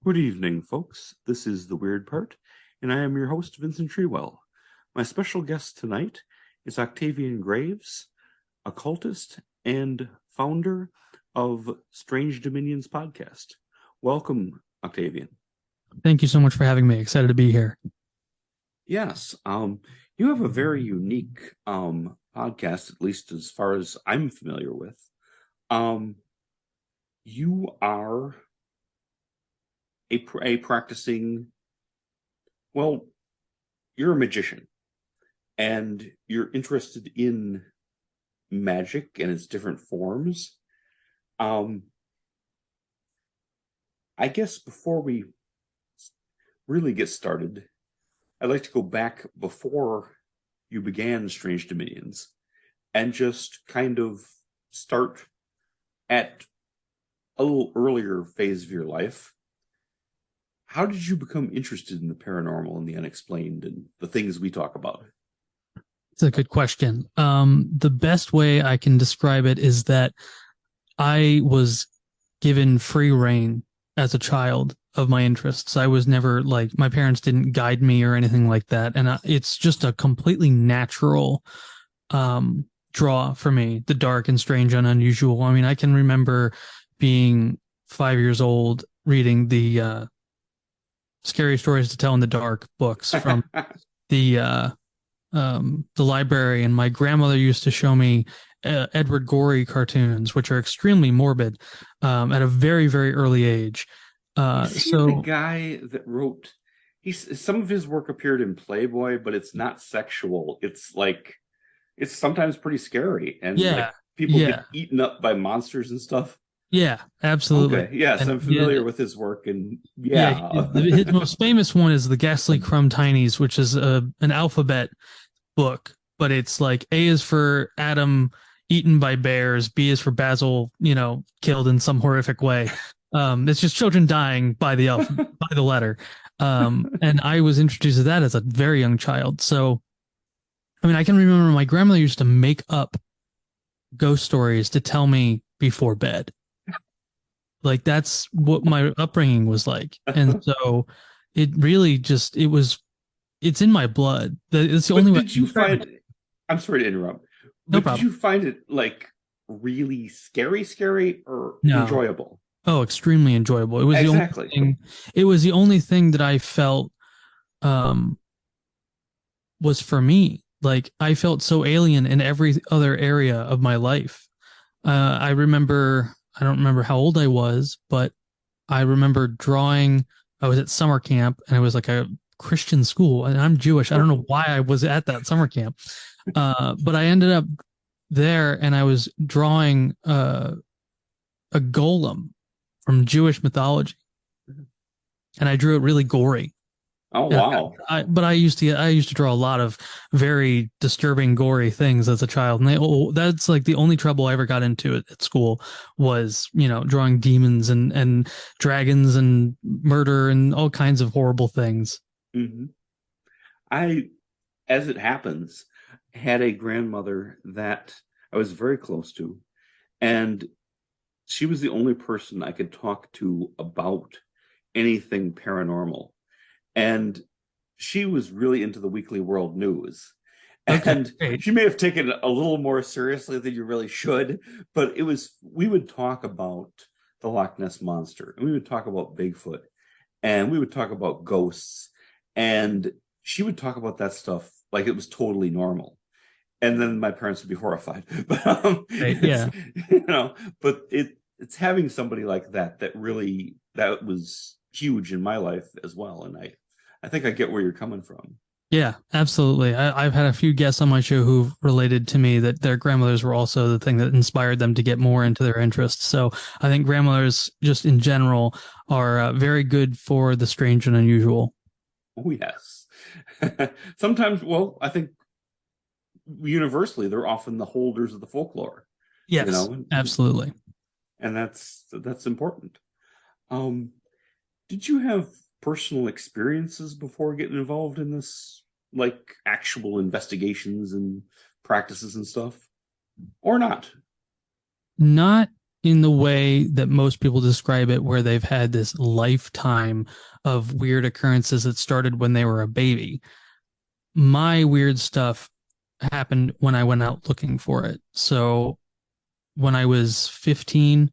Good evening, folks. This is The Weird Part, and I am your host, Vincent Treewell. My special guest tonight is Octavian Graves, occultist and founder of Strange Dominions podcast. Welcome, Octavian. Thank you so much for having me. Excited to be here. Yes, you have a very unique podcast, at least as far as I'm familiar with. You are a practicing, well, you're a magician, and you're interested in magic and its different forms. I guess before we really get started, I'd like to go back before you began Strange Dominions and just kind of start at a little earlier phase of your life. How did you become interested in the paranormal and the unexplained and the things we talk about? It's a good question. The best way I can describe it is that I was given free reign as a child of my interests. I was never like, my parents didn't guide me or anything like that. And it's just a completely natural draw for me, the dark and strange and unusual. I mean, I can remember being 5 years old reading the Scary Stories to Tell in the Dark books from the library, and my grandmother used to show me Edward Gorey cartoons, which are extremely morbid at a very, very early age. Is he the guy that wrote? Some of his work appeared in Playboy, but it's not sexual. It's like it's sometimes pretty scary, and like people get eaten up by monsters and stuff. Yeah, absolutely. Okay, yes, and I'm familiar with his work, and his most famous one is the Ghastly Crumb Tinies, which is an alphabet book, but it's like A is for Adam eaten by bears, B is for Basil, killed in some horrific way. It's just children dying by the by the letter. And I was introduced to that as a very young child. So, I mean, I can remember my grandmother used to make up ghost stories to tell me before bed. Like that's what my upbringing was like. And so it really just, it's in my blood. It's the only way. Did you find, I'm sorry to interrupt, no but problem. Did you find it like really scary or enjoyable? Oh, extremely enjoyable. It was exactly. The only thing, it was the only thing that I felt was for me. Like I felt so alien in every other area of my life. I don't remember how old I was, but I remember drawing. I was at summer camp, and it was like a Christian school, and I'm Jewish. I don't know why I was at that summer camp, but I ended up there, and I was drawing a golem from Jewish mythology, and I drew it really gory. Oh wow! But I used to draw a lot of very disturbing, gory things as a child, and that's like the only trouble I ever got into at school was drawing demons and dragons and murder and all kinds of horrible things. Mm-hmm. I, as it happens, had a grandmother that I was very close to, and she was the only person I could talk to about anything paranormal. And she was really into the Weekly World News. And she may have taken it a little more seriously than you really should, but we would talk about the Loch Ness Monster, and we would talk about Bigfoot, and we would talk about ghosts, and she would talk about that stuff like it was totally normal. And then my parents would be horrified. But but it's having somebody like that was huge in my life as well. And I think I get where you're coming from. Yeah, absolutely. I've had a few guests on my show who've related to me that their grandmothers were also the thing that inspired them to get more into their interests. So I think grandmothers just in general are very good for the strange and unusual. Oh, yes. Sometimes, well, I think universally, they're often the holders of the folklore. Yes, absolutely. And that's important. Did you have personal experiences before getting involved in this, like actual investigations and practices and stuff, or not? Not in the way that most people describe it, where they've had this lifetime of weird occurrences that started when they were a baby. My weird stuff happened when I went out looking for it. So when I was 15,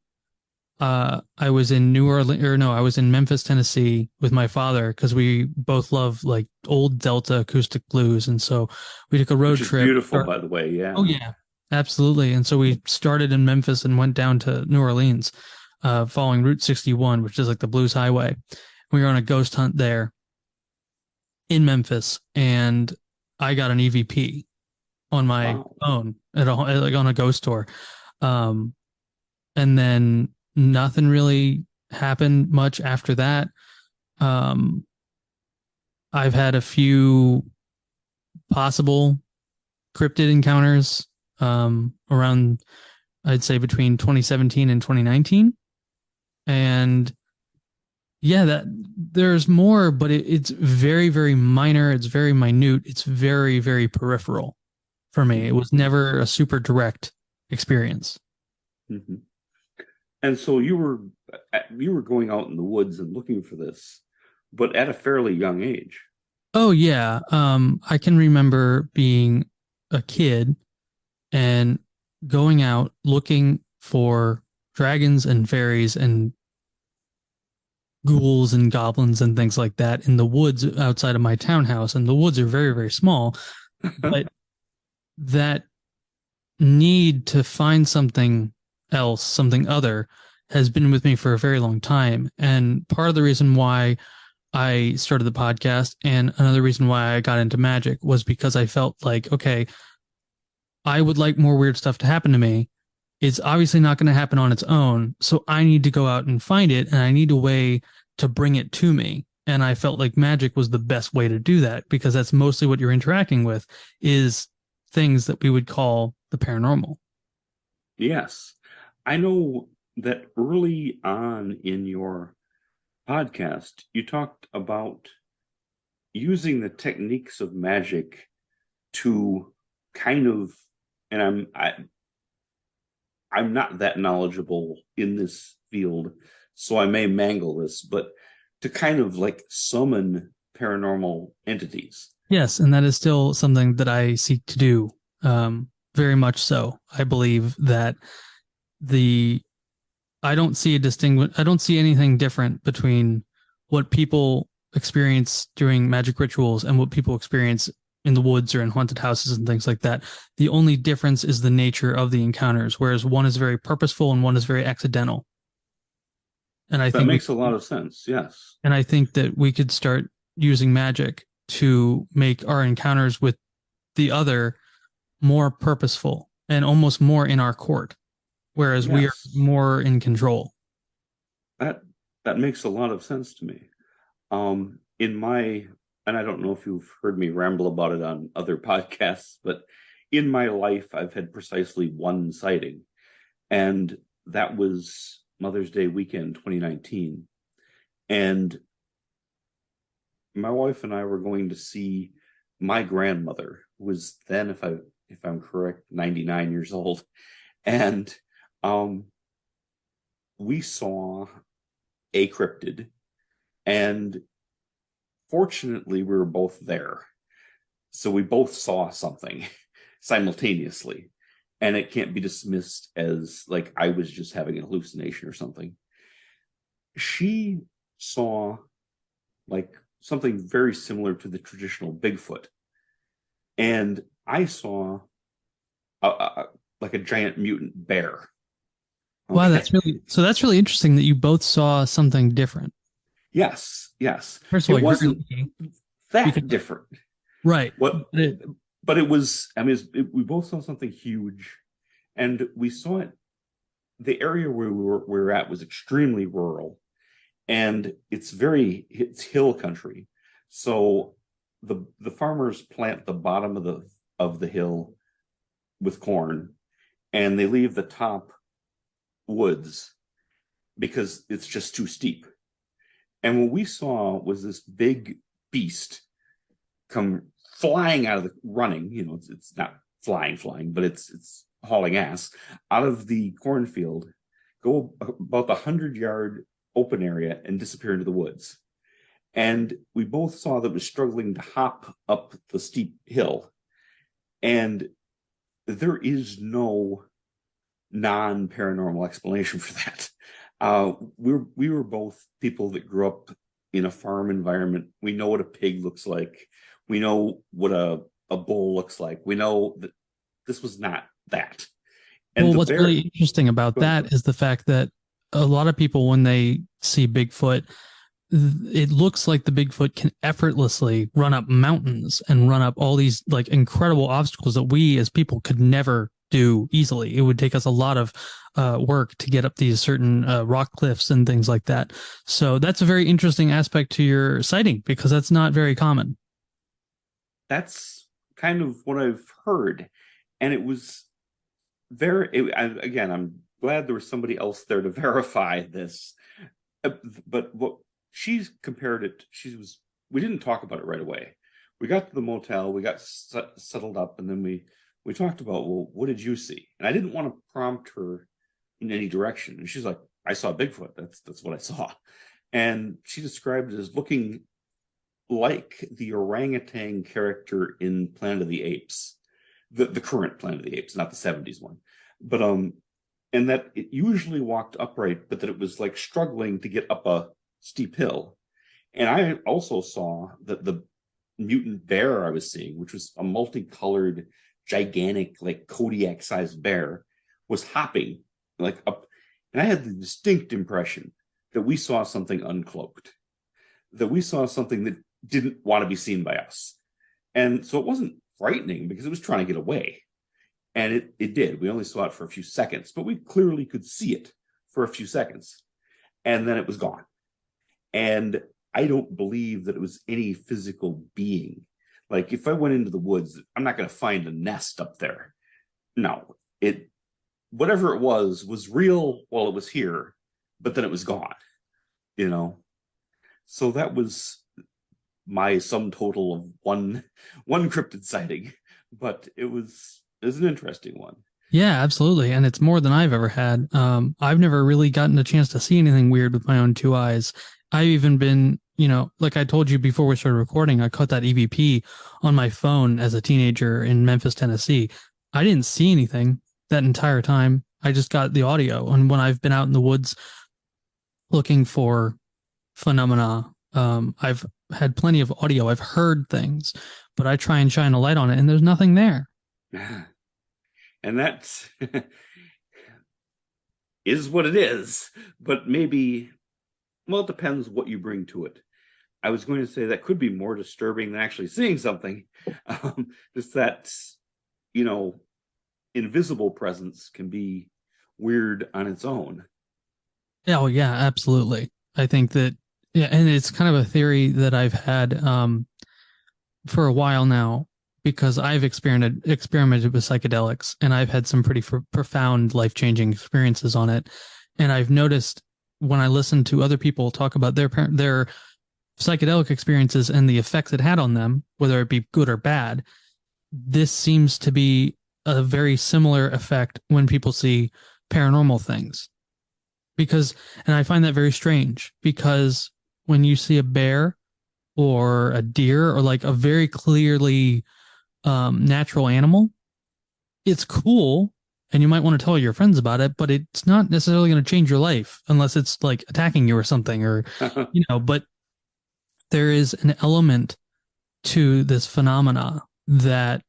I was in New Orleans, or no, I was in Memphis, Tennessee with my father because we both love like old Delta acoustic blues. And so we took a road Which is trip. beautiful, by the way. Oh, Yeah. yeah, absolutely. And so we started in Memphis and went down to New Orleans, following Route 61, which is like the blues highway. We were on a ghost hunt there in Memphis, and I got an EVP on my Wow. phone like on a ghost tour. Um, and then nothing really happened much after that. Um, I've had a few possible cryptid encounters around, I'd say, between 2017 and 2019. And yeah, that there's more, but it's very, very minor. It's very minute. It's very, very peripheral for me. It Mhm. was never a super direct experience. Mhm. And so you were going out in the woods and looking for this, but at a fairly young age. Oh yeah. I can remember being a kid and going out looking for dragons and fairies and ghouls and goblins and things like that in the woods outside of my townhouse. And the woods are very, very small, but that need to find something else, something other, has been with me for a very long time. And part of the reason why I started the podcast and another reason why I got into magic was because I felt like, okay, I would like more weird stuff to happen to me. It's obviously not going to happen on its own. So I need to go out and find it, and I need a way to bring it to me. And I felt like magic was the best way to do that because that's mostly what you're interacting with is things that we would call the paranormal. Yes. I know that early on in your podcast, you talked about using the techniques of magic to kind of, and I'm not that knowledgeable in this field, so I may mangle this, but to kind of like summon paranormal entities. Yes, and that is still something that I seek to do. Very much so. I believe that the I don't see anything different between what people experience during magic rituals and what people experience in the woods or in haunted houses and things like that. The only difference is the nature of the encounters, whereas one is very purposeful and one is very accidental. And I That think makes a lot of sense. Yes. I think that we could start using magic to make our encounters with the other more purposeful and almost more in our court, whereas we are Yes. more in control. That that makes a lot of sense to me. In my, and I don't know if you've heard me ramble about it on other podcasts, but in my life, I've had precisely one sighting, and that was Mother's Day weekend 2019. And my wife and I were going to see my grandmother, who was then, if I'm correct, 99 years old. And um, we saw a cryptid, and fortunately, we were both there. So we both saw something simultaneously. And it can't be dismissed as like I was just having a hallucination or something. She saw like something very similar to the traditional Bigfoot. And I saw like a giant mutant bear. Wow, Okay. that's really interesting that you both saw something different. Yes. Yes. First of all, It you're very wasn't lucky because that different. right, What, but it, but it was, I mean, we both saw something huge, and we saw it. The area where we were at was extremely rural, and it's hill country. So the farmers plant the bottom of the hill with corn, and they leave the top woods because it's just too steep. And what we saw was this big beast come flying out of the running. You know, it's not flying, but it's hauling ass out of the cornfield go about the 100-yard open area and disappear into the woods. And we both saw that it was struggling to hop up the steep hill. And there is no non-paranormal explanation for that. We were both people that grew up in a farm environment. We know what a pig looks like. We know what a bull looks like. We know that this was not that. And Well, the what's bear, really interesting about go ahead, that is the fact that a lot of people, when they see Bigfoot, it looks like the Bigfoot can effortlessly run up mountains and run up all these like incredible obstacles that we as people could never do easily. It would take us a lot of work to get up these certain rock cliffs and things like that. So that's a very interesting aspect to your sighting because that's not very common. that's kind of what I've heard. And it was again, I'm glad there was somebody else there to verify this. But what she's compared it, we didn't talk about it right away. We got to the motel, we got settled up, and then we talked about, well, what did you see? And I didn't want to prompt her in any direction. And she's like, I saw Bigfoot. That's what I saw. And she described it as looking like the orangutan character in Planet of the Apes, the current Planet of the Apes, not the 70s one. But and that it usually walked upright, but that it was like struggling to get up a steep hill. And I also saw that the mutant bear I was seeing, which was a multicolored, gigantic, like Kodiak-sized bear, was hopping like up. And I had the distinct impression that we saw something uncloaked, that we saw something that didn't want to be seen by us. And so it wasn't frightening because it was trying to get away. And it did. We only saw it for a few seconds, but we clearly could see it for a few seconds. And then it was gone. And I don't believe that it was any physical being. Like if I went into the woods, I'm not going to find a nest up there. No, whatever it was real while it was here, but then it was gone, you know? So that was my sum total of one cryptid sighting, but it was an interesting one. Yeah, absolutely. And it's more than I've ever had. I've never really gotten a chance to see anything weird with my own two eyes. I've even been, like I told you before we started recording, I caught that EVP on my phone as a teenager in Memphis, Tennessee. I didn't see anything that entire time. I just got the audio. And when I've been out in the woods looking for phenomena, I've had plenty of audio. I've heard things, but I try and shine a light on it, and there's nothing there. And that is what it is. But maybe, well, it depends what you bring to it. I was going to say that could be more disturbing than actually seeing something. Just that, invisible presence can be weird on its own. Oh, yeah, absolutely. I think that, yeah, and it's kind of a theory that I've had for a while now because I've experimented with psychedelics and I've had some pretty profound life-changing experiences on it. And I've noticed when I listen to other people talk about their psychedelic experiences and the effects it had on them, whether it be good or bad, this seems to be a very similar effect when people see paranormal things. And I find that very strange because when you see a bear or a deer or like a very clearly natural animal, it's cool and you might want to tell your friends about it, but it's not necessarily going to change your life unless it's like attacking you or something but there is an element to this phenomena that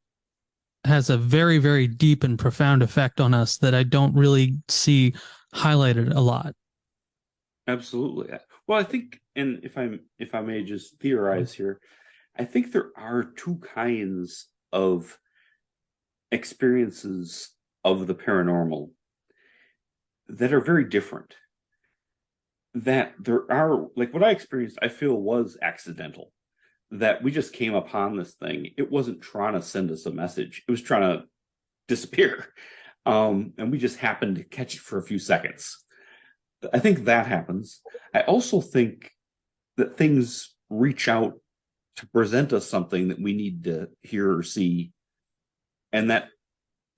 has a very, very deep and profound effect on us that I don't really see highlighted a lot. Absolutely. Well, I think, and if I may just theorize here, I think there are two kinds of experiences of the paranormal that are very different. That there are, like what I experienced, I feel was accidental. That we just came upon this thing. It wasn't trying to send us a message. It was trying to disappear. And we just happened to catch it for a few seconds. I think that happens. I also think that things reach out to present us something that we need to hear or see. And that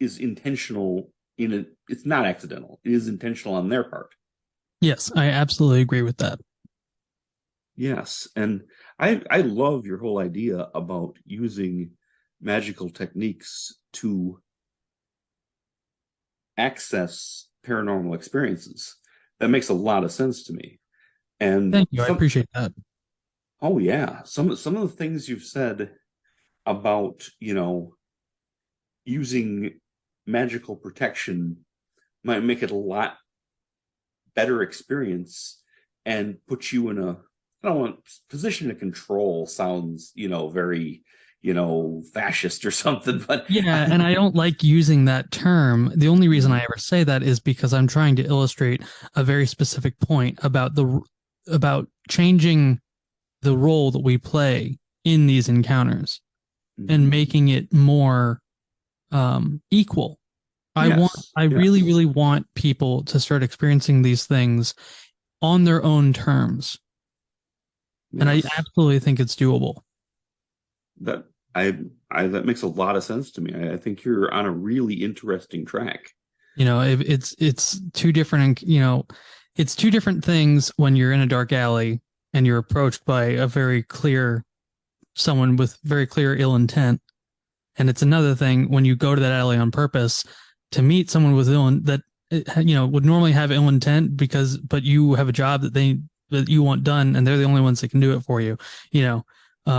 is intentional it's not accidental. It is intentional on their part. Yes, I absolutely agree with that. Yes, and I love your whole idea about using magical techniques to access paranormal experiences. That makes a lot of sense to me. And Thank you. I appreciate that. oh yeah, some of the things you've said about, using magical protection might make it a lot better experience and put you in a, I don't want, position of control sounds, very, fascist or something, but Yeah, and I don't like using that term. The only reason I ever say that is because I'm trying to illustrate a very specific point about the about changing the role that we play in these encounters and Mhm. making it more equal. Yes, I really, yes, really want people to start experiencing these things on their own terms. And I yes. absolutely think it's doable. That I that makes a lot of sense to me. I think you're on a really interesting track. You know, it's two different, it's two different things when you're in a dark alley and you're approached by a very clear someone with very clear ill intent. And it's another thing when you go to that alley on purpose to meet someone with that would normally have ill intent but you have a job that you want done and they're the only ones that can do it for you. You know,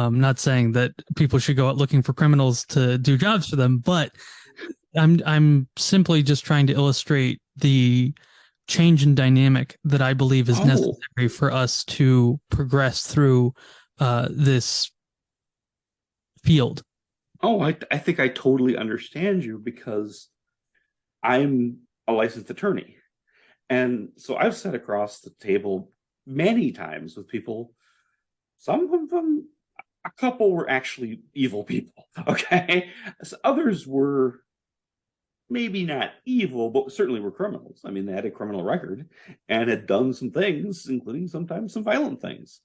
not saying that people should go out looking for criminals to do jobs for them, but I'm simply just trying to illustrate the change in dynamic that I believe is Oh, necessary for us to progress through this field. oh, I think I totally understand you because I'm a licensed attorney. And so I've sat across the table many times with people. Some of them, a couple were actually evil people. Okay. So others were maybe not evil, but certainly were criminals. I mean, they had a criminal record and had done some things, including sometimes some violent things.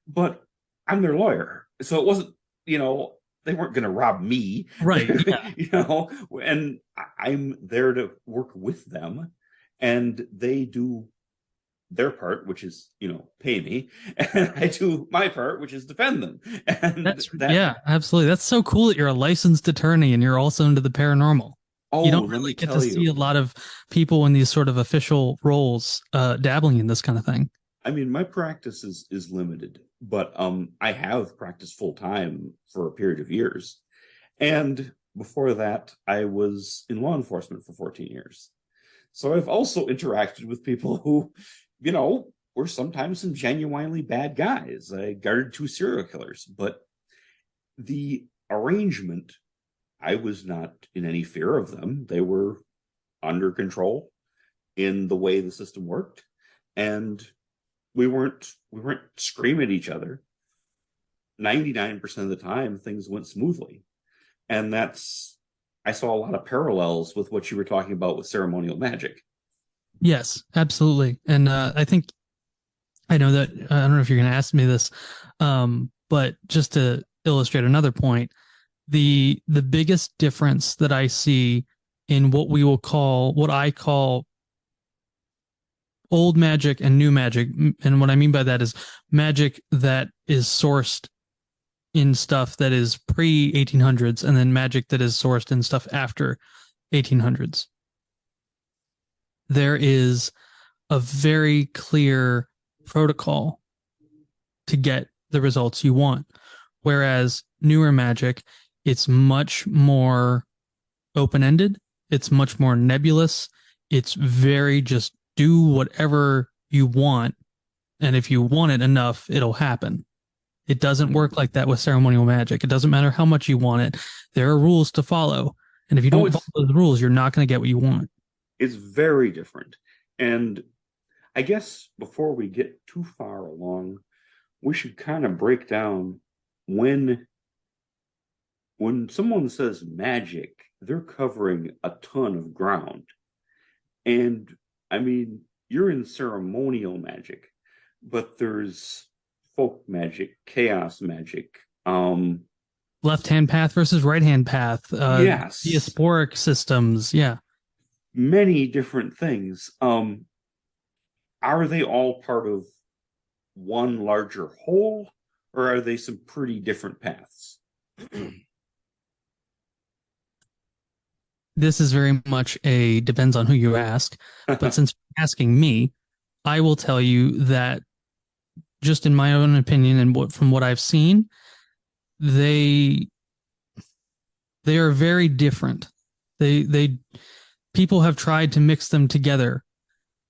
But I'm their lawyer. So it wasn't, they weren't going to rob me, Right. Yeah. and I'm there to work with them and they do their part, which is, pay me, and I do my part, which is defend them. And that, Yeah, absolutely. That's so cool that you're a licensed attorney and you're also into the paranormal. You oh, don't let really me get to tell see a you, lot of people in these sort of official roles dabbling in this kind of thing. I mean, my practice is limited, but I have practiced full time for a period of years. And before that, I was in law enforcement for 14 years. So I've also interacted with people who, were sometimes some genuinely bad guys. I guarded two serial killers, but the arrangement, I was not in any fear of them. They were under control in the way the system worked. And we weren't screaming at each other. 99% of the time things went smoothly. And that's I saw a lot of parallels with what you were talking about with ceremonial magic. Yes, absolutely. And I think I know that I don't know if you're going to ask me this, but just to illustrate another point, the biggest difference that I see in what I call old magic and new magic, and what I mean by that is magic that is sourced in stuff that is pre 1800s, and then magic that is sourced in stuff after 1800s. There is a very clear protocol to get the results you want. Whereas newer magic, it's much more open ended, it's much more nebulous. It's very just do whatever you want. And if you want it enough, it'll happen. It doesn't work like that with ceremonial magic. It doesn't matter how much you want it. There are rules to follow. And if you Oh, don't follow the rules, you're not going to get what you want. it's very different. And I guess before we get too far along, we should kind of break down when when someone says magic, they're covering a ton of ground. And I mean, you're in ceremonial magic, but there's folk magic, chaos magic. Left hand path versus right hand path, Yes. diasporic systems. Yeah. many different things. Are they all part of one larger whole, or are they some pretty different paths? This is very much a depends on who you ask. But since you're asking me, I will tell you that just in my own opinion and from what I've seen, they they are very different. They people have tried to mix them together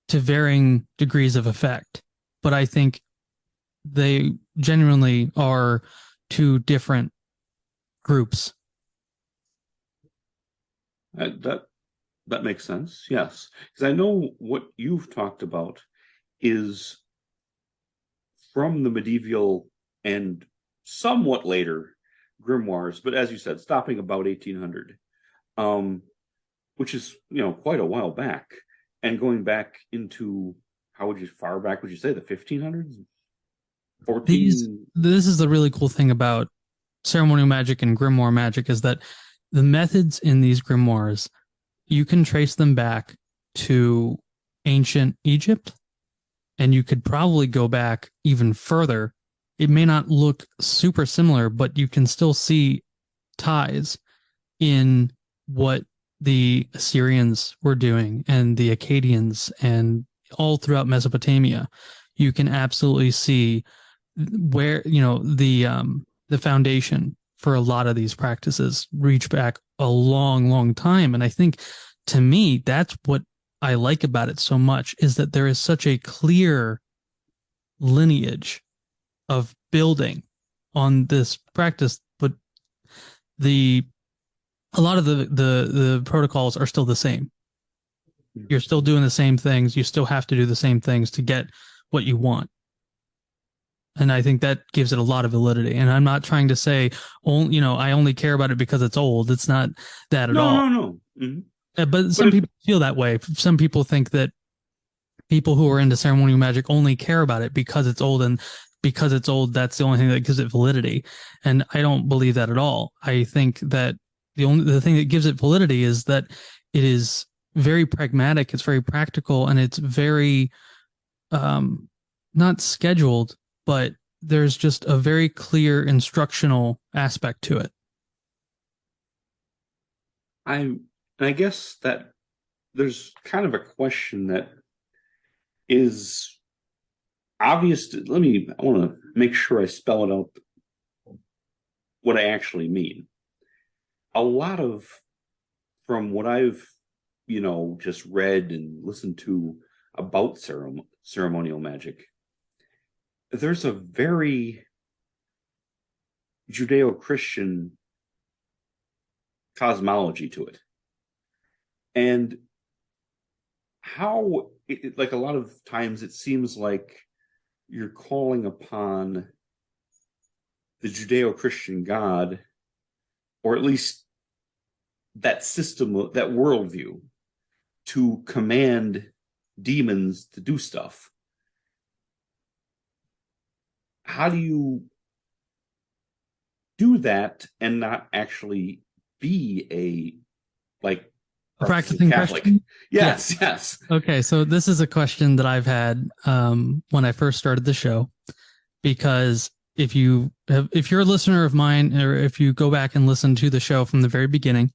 to varying degrees of effect, but I think they genuinely are two different groups. That that makes sense. Yes, because I know what you've talked about is from the medieval and somewhat later grimoires, but as you said, stopping about 1800, um, which is quite a while back, and going back into how would you far back would you say the 1500s, These 14? this is the really cool thing about ceremonial magic and grimoire magic is that the methods in these grimoires you can trace them back to ancient Egypt, and you could probably go back even further. It may not look super similar, but you can still see ties in what the Assyrians were doing and the Akkadians and all throughout Mesopotamia. You can absolutely see where the foundation for a lot of these practices reach back a long, long time. And I think to me, that's what I like about it so much is that there is such a clear lineage of building on this practice, but the a lot of the protocols are still the same. You're still doing the same things. You still have to do the same things to get what you want. And I think that gives it a lot of validity. And I'm not trying to say, I only care about it because it's old. It's not that at No, all. no, no. Mm-hmm. But But some people feel that way. Some people think that people who are into ceremonial magic only care about it because it's old, and because it's old, that's the only thing that gives it validity. And I don't believe that at all. I think that the thing that gives it validity is that it is very pragmatic, it's very practical, and it's very um not scheduled, but there's just a very clear instructional aspect to it. I guess that there's kind of a question that is obvious. I want to make sure I spell it out what I actually mean. A lot of, from what I've, just read and listened to about ceremonial magic, there's a very Judeo-Christian cosmology to it. And like a lot of times it seems like you're calling upon the Judeo-Christian God, or at least that system, that worldview, to command demons to do stuff. How do you do that and not actually be a like A practicing practicing Catholic? Christian? Yes, Yes. yes. Okay, so this is a question that I've had when I first started the show, because if you're a listener of mine, or if you go back and listen to the show from the very beginning,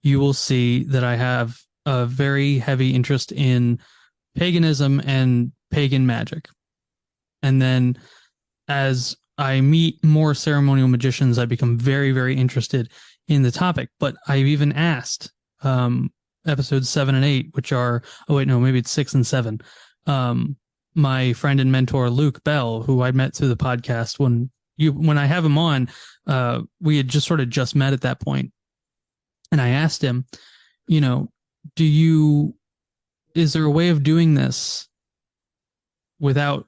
you will see that I have a very heavy interest in paganism and pagan magic. And then as I meet more ceremonial magicians, I become very, very interested in the topic. But I've even asked episodes 7 and 8, which are, oh, wait, no, maybe it's 6 and 7. My friend and mentor, Luke Bell, who I met through the podcast when I have him on, we had just met at that point. And I asked him, you know, is there a way of doing this without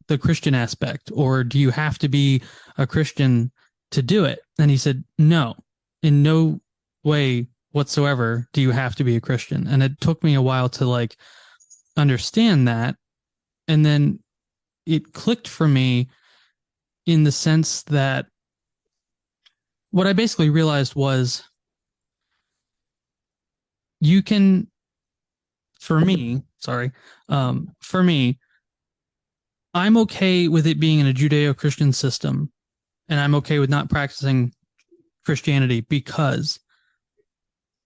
the Christian aspect, or do you have to be a Christian to do it? And he said, no, in no way whatsoever do you have to be a Christian. And it took me a while to understand that. And then it clicked for me in the sense that what I basically realized was you can for me, sorry, for me, I'm okay with it being in a Judeo-Christian system, and I'm okay with not practicing Christianity because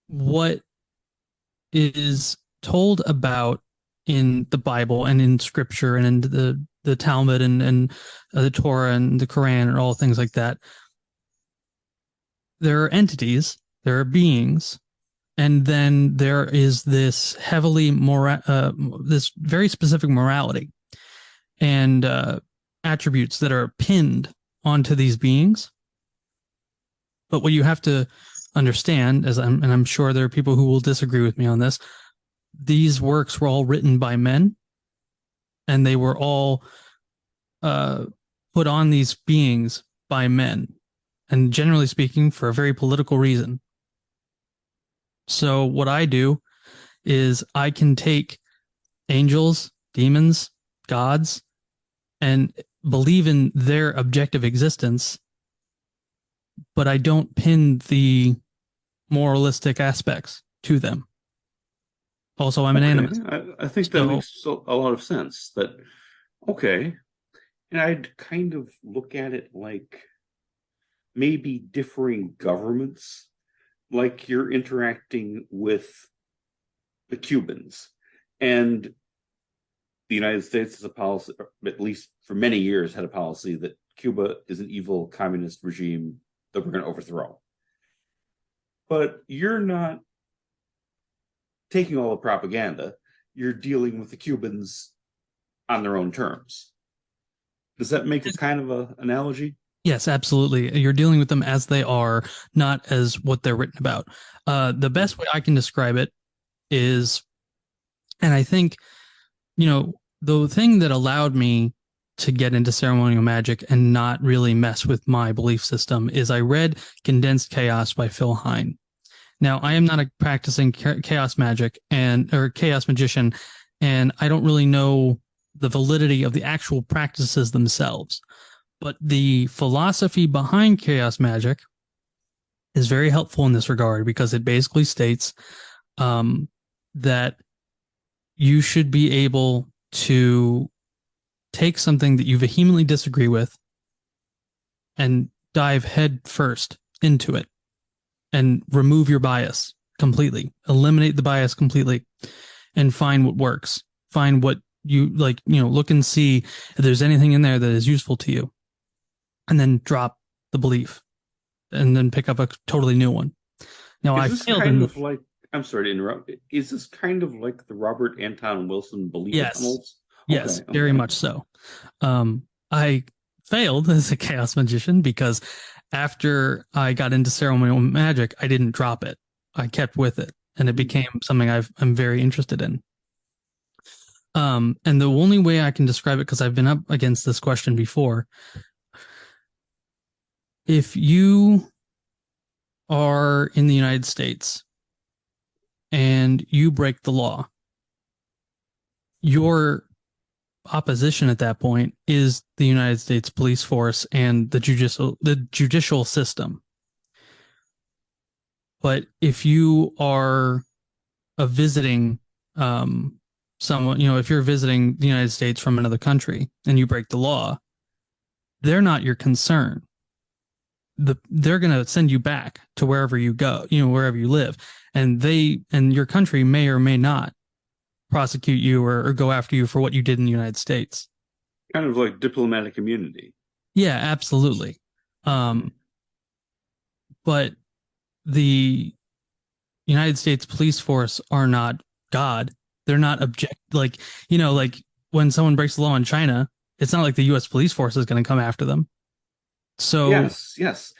what is told about in the Bible and in Scripture and in the Talmud and the Torah and the Quran and all things like that, there are entities, there are beings, and then there is this this very specific morality and attributes that are pinned onto these beings. But what you have to understand, and I'm sure there are people who will disagree with me on this, these works were all written by men, and they were all put on these beings by men, and generally speaking, for a very political reason. So what I do is I can take angels, demons, gods, and believe in their objective existence, but I don't pin the moralistic aspects to them. Also, I'm an Okay, animist. I think that So, makes a lot of sense. That okay, and I'd kind of look at it like maybe differing governments, like you're interacting with the Cubans, and the United States has a policy, or at least for many years, had a policy that Cuba is an evil communist regime that we're going to overthrow. But you're not taking all the propaganda, you're dealing with the Cubans on their own terms. Does that make a kind of an analogy? yes, absolutely. You're dealing with them as they are, not as what they're written about. The best way I can describe it is, and I think, the thing that allowed me to get into ceremonial magic and not really mess with my belief system is I read Condensed Chaos by Phil Hine. Now, I am not a practicing chaos magic or chaos magician, and I don't really know the validity of the actual practices themselves. But the philosophy behind chaos magic is very helpful in this regard because it basically states that you should be able to take something that you vehemently disagree with and dive head first into it and remove your bias completely, eliminate the bias completely, and find what works. Find what you like, look and see if there's anything in there that is useful to you, and then drop the belief and then pick up a totally new one. Now, Is I this failed kind in, of like, I'm sorry to interrupt, is this kind of like the Robert Anton Wilson belief yes, tunnels? yes, Okay, very okay. much so. I failed as a chaos magician because after I got into ceremonial magic, I didn't drop it. I kept with it, and it became something I'm very interested in. And the only way I can describe it, because I've been up against this question before, if you are in the United States and you break the law, your opposition at that point is the United States police force and the judicial system. But if you are a visiting someone, if you're visiting the United States from another country and you break the law, they're not your concern. They're going to send you back to wherever you go, wherever you live, and your country may or may not prosecute you or go after you for what you did in the United States. Kind of like diplomatic immunity. Yeah, absolutely. But the United States police force are not God. They're not like when someone breaks the law in China, it's not like the US police force is going to come after them. So Yes, yes.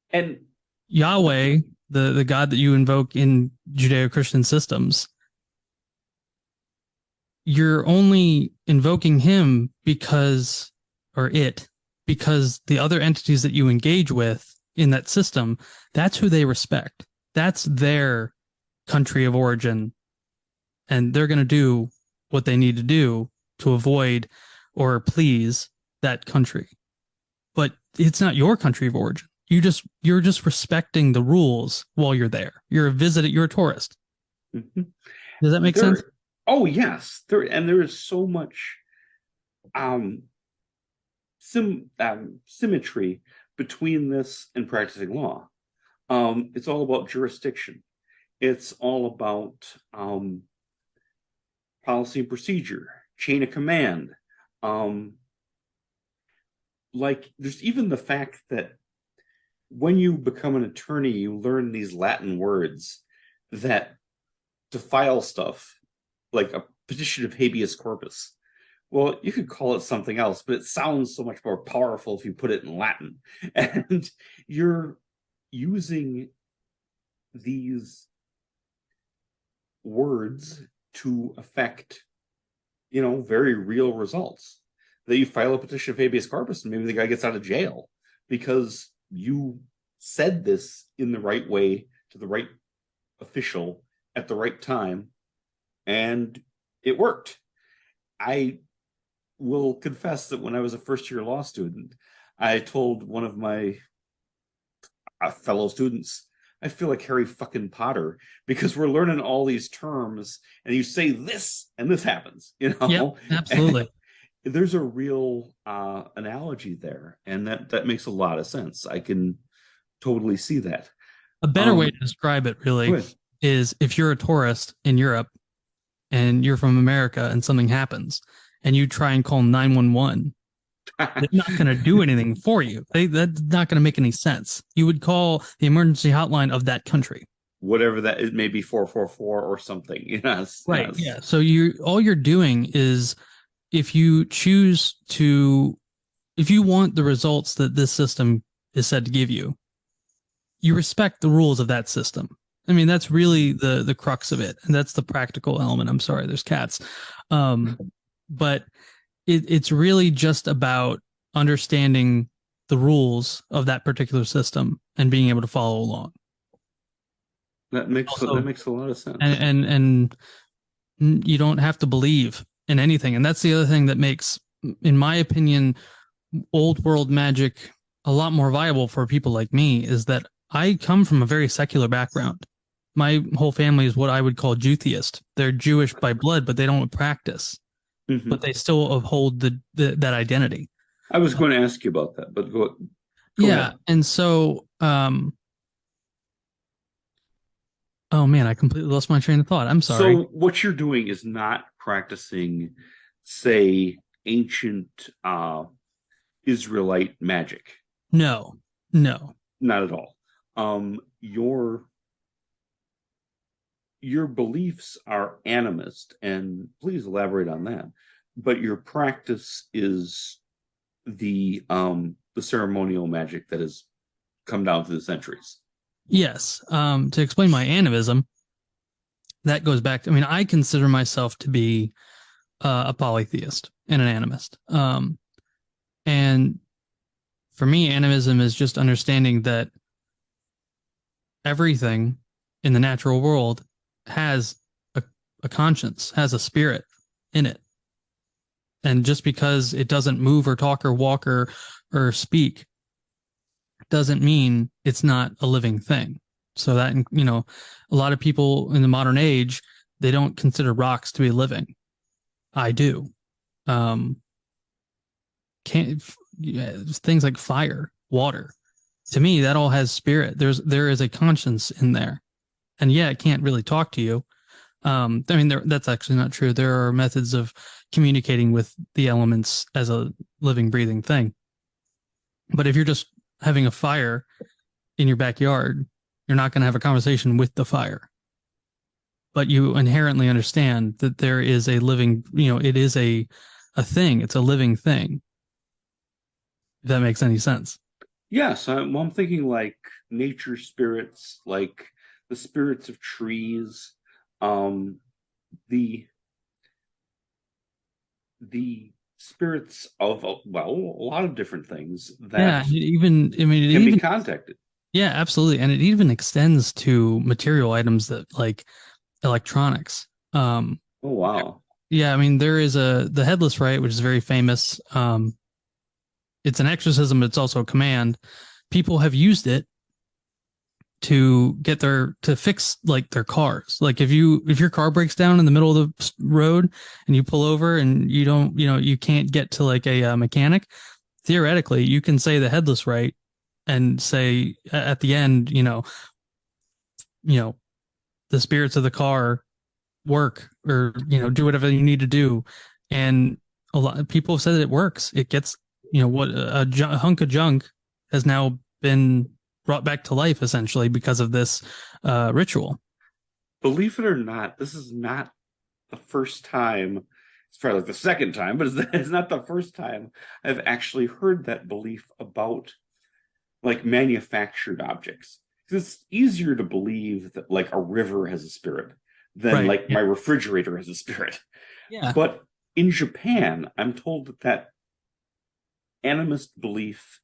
And Yahweh, the God that you invoke in Judeo-Christian systems, you're only invoking him because the other entities that you engage with in that system, that's who they respect. That's their country of origin. And they're going to do what they need to do to avoid or please that country. But it's not your country of origin. You're just respecting the rules while you're there. You're a tourist. mhm. Does that make sense? There, oh yes, there is so much um, symmetry between this and practicing law. It's all about jurisdiction. It's all about policy and procedure, chain of command. Um, like there's even the fact that when you become an attorney, you learn these Latin words that to file stuff like a petition of habeas corpus. Well, you could call it something else, but it sounds so much more powerful if you put it in Latin. And you're using these words to affect, very real results. That you file a petition of habeas corpus and maybe the guy gets out of jail because you said this in the right way to the right official at the right time and it worked. I will confess that when I was a first year law student, I told one of my fellow students, I feel like Harry fucking Potter because we're learning all these terms and you say this and this happens, Yep, absolutely. There's a real analogy there, and that makes a lot of sense. I can totally see that. A better way to describe it really is if you're a tourist in Europe and you're from America and something happens and you try and call 911, they're not going to do anything for you. That's not going to make any sense. You would call the emergency hotline of that country. Whatever that is, maybe 444 or something. Yes. Right. Yes. Yeah. So all you're doing is if you want the results that this system is said to give you, you respect the rules of that system. I mean, that's really the crux of it. And that's the practical element. I'm sorry, there's cats. But it's really just about understanding the rules of that particular system and being able to follow along. That makes a lot of sense. And you don't have to believe in anything. And that's the other thing that makes, in my opinion, old world magic a lot more viable for people like me is that I come from a very secular background. My whole family is what I would call Jutheist. They're Jewish by blood, but they don't practice. Mm-hmm. But they still uphold that identity. I was going to ask you about that, but go ahead. And so, oh man, I completely lost my train of thought. I'm sorry. So what you're doing is not practicing, say, ancient Israelite magic. No, not at all. Your beliefs are animist, and please elaborate on that. But your practice is the ceremonial magic that has come down through the centuries. Yes. To explain my animism, that goes back to, I consider myself to be a polytheist and an animist. And for me, animism is just understanding that everything in the natural world has a conscience, has a spirit in it. And just because it doesn't move or talk or walk or speak doesn't mean it's not a living thing. So that, a lot of people in the modern age, they don't consider rocks to be living. I do. Things like fire, water. To me, that all has spirit. There is a conscience in there. And yeah, it can't really talk to you. That's actually not true. There are methods of communicating with the elements as a living, breathing thing. But if you're just having a fire in your backyard, you're not going to have a conversation with the fire. But you inherently understand that there is a living, it is a thing. It's a living thing. If that makes any sense. Yes. I'm thinking like nature spirits, like the spirits of trees, the spirits of a lot of different things that can be contacted. Yeah, absolutely. And it even extends to material items that like electronics. Oh wow. Yeah, there is the headless right, which is very famous. It's an exorcism, but it's also a command. People have used it to fix like their cars. Like if your car breaks down in the middle of the road and you pull over and you don't, you can't get to like a mechanic, theoretically you can say the headless right and say at the end, you know, the spirits of the car work, or do whatever you need to do. And a lot of people have said that it works. It gets, what a hunk of junk has now been brought back to life essentially because of this ritual. Believe it or not, this is not the first time. It's probably like the second time, but it's not the first time I've actually heard that belief about like manufactured objects. It's easier to believe that like a river has a spirit than Right. like Yeah. my refrigerator has a spirit. Yeah. But in Japan, I'm told that animist belief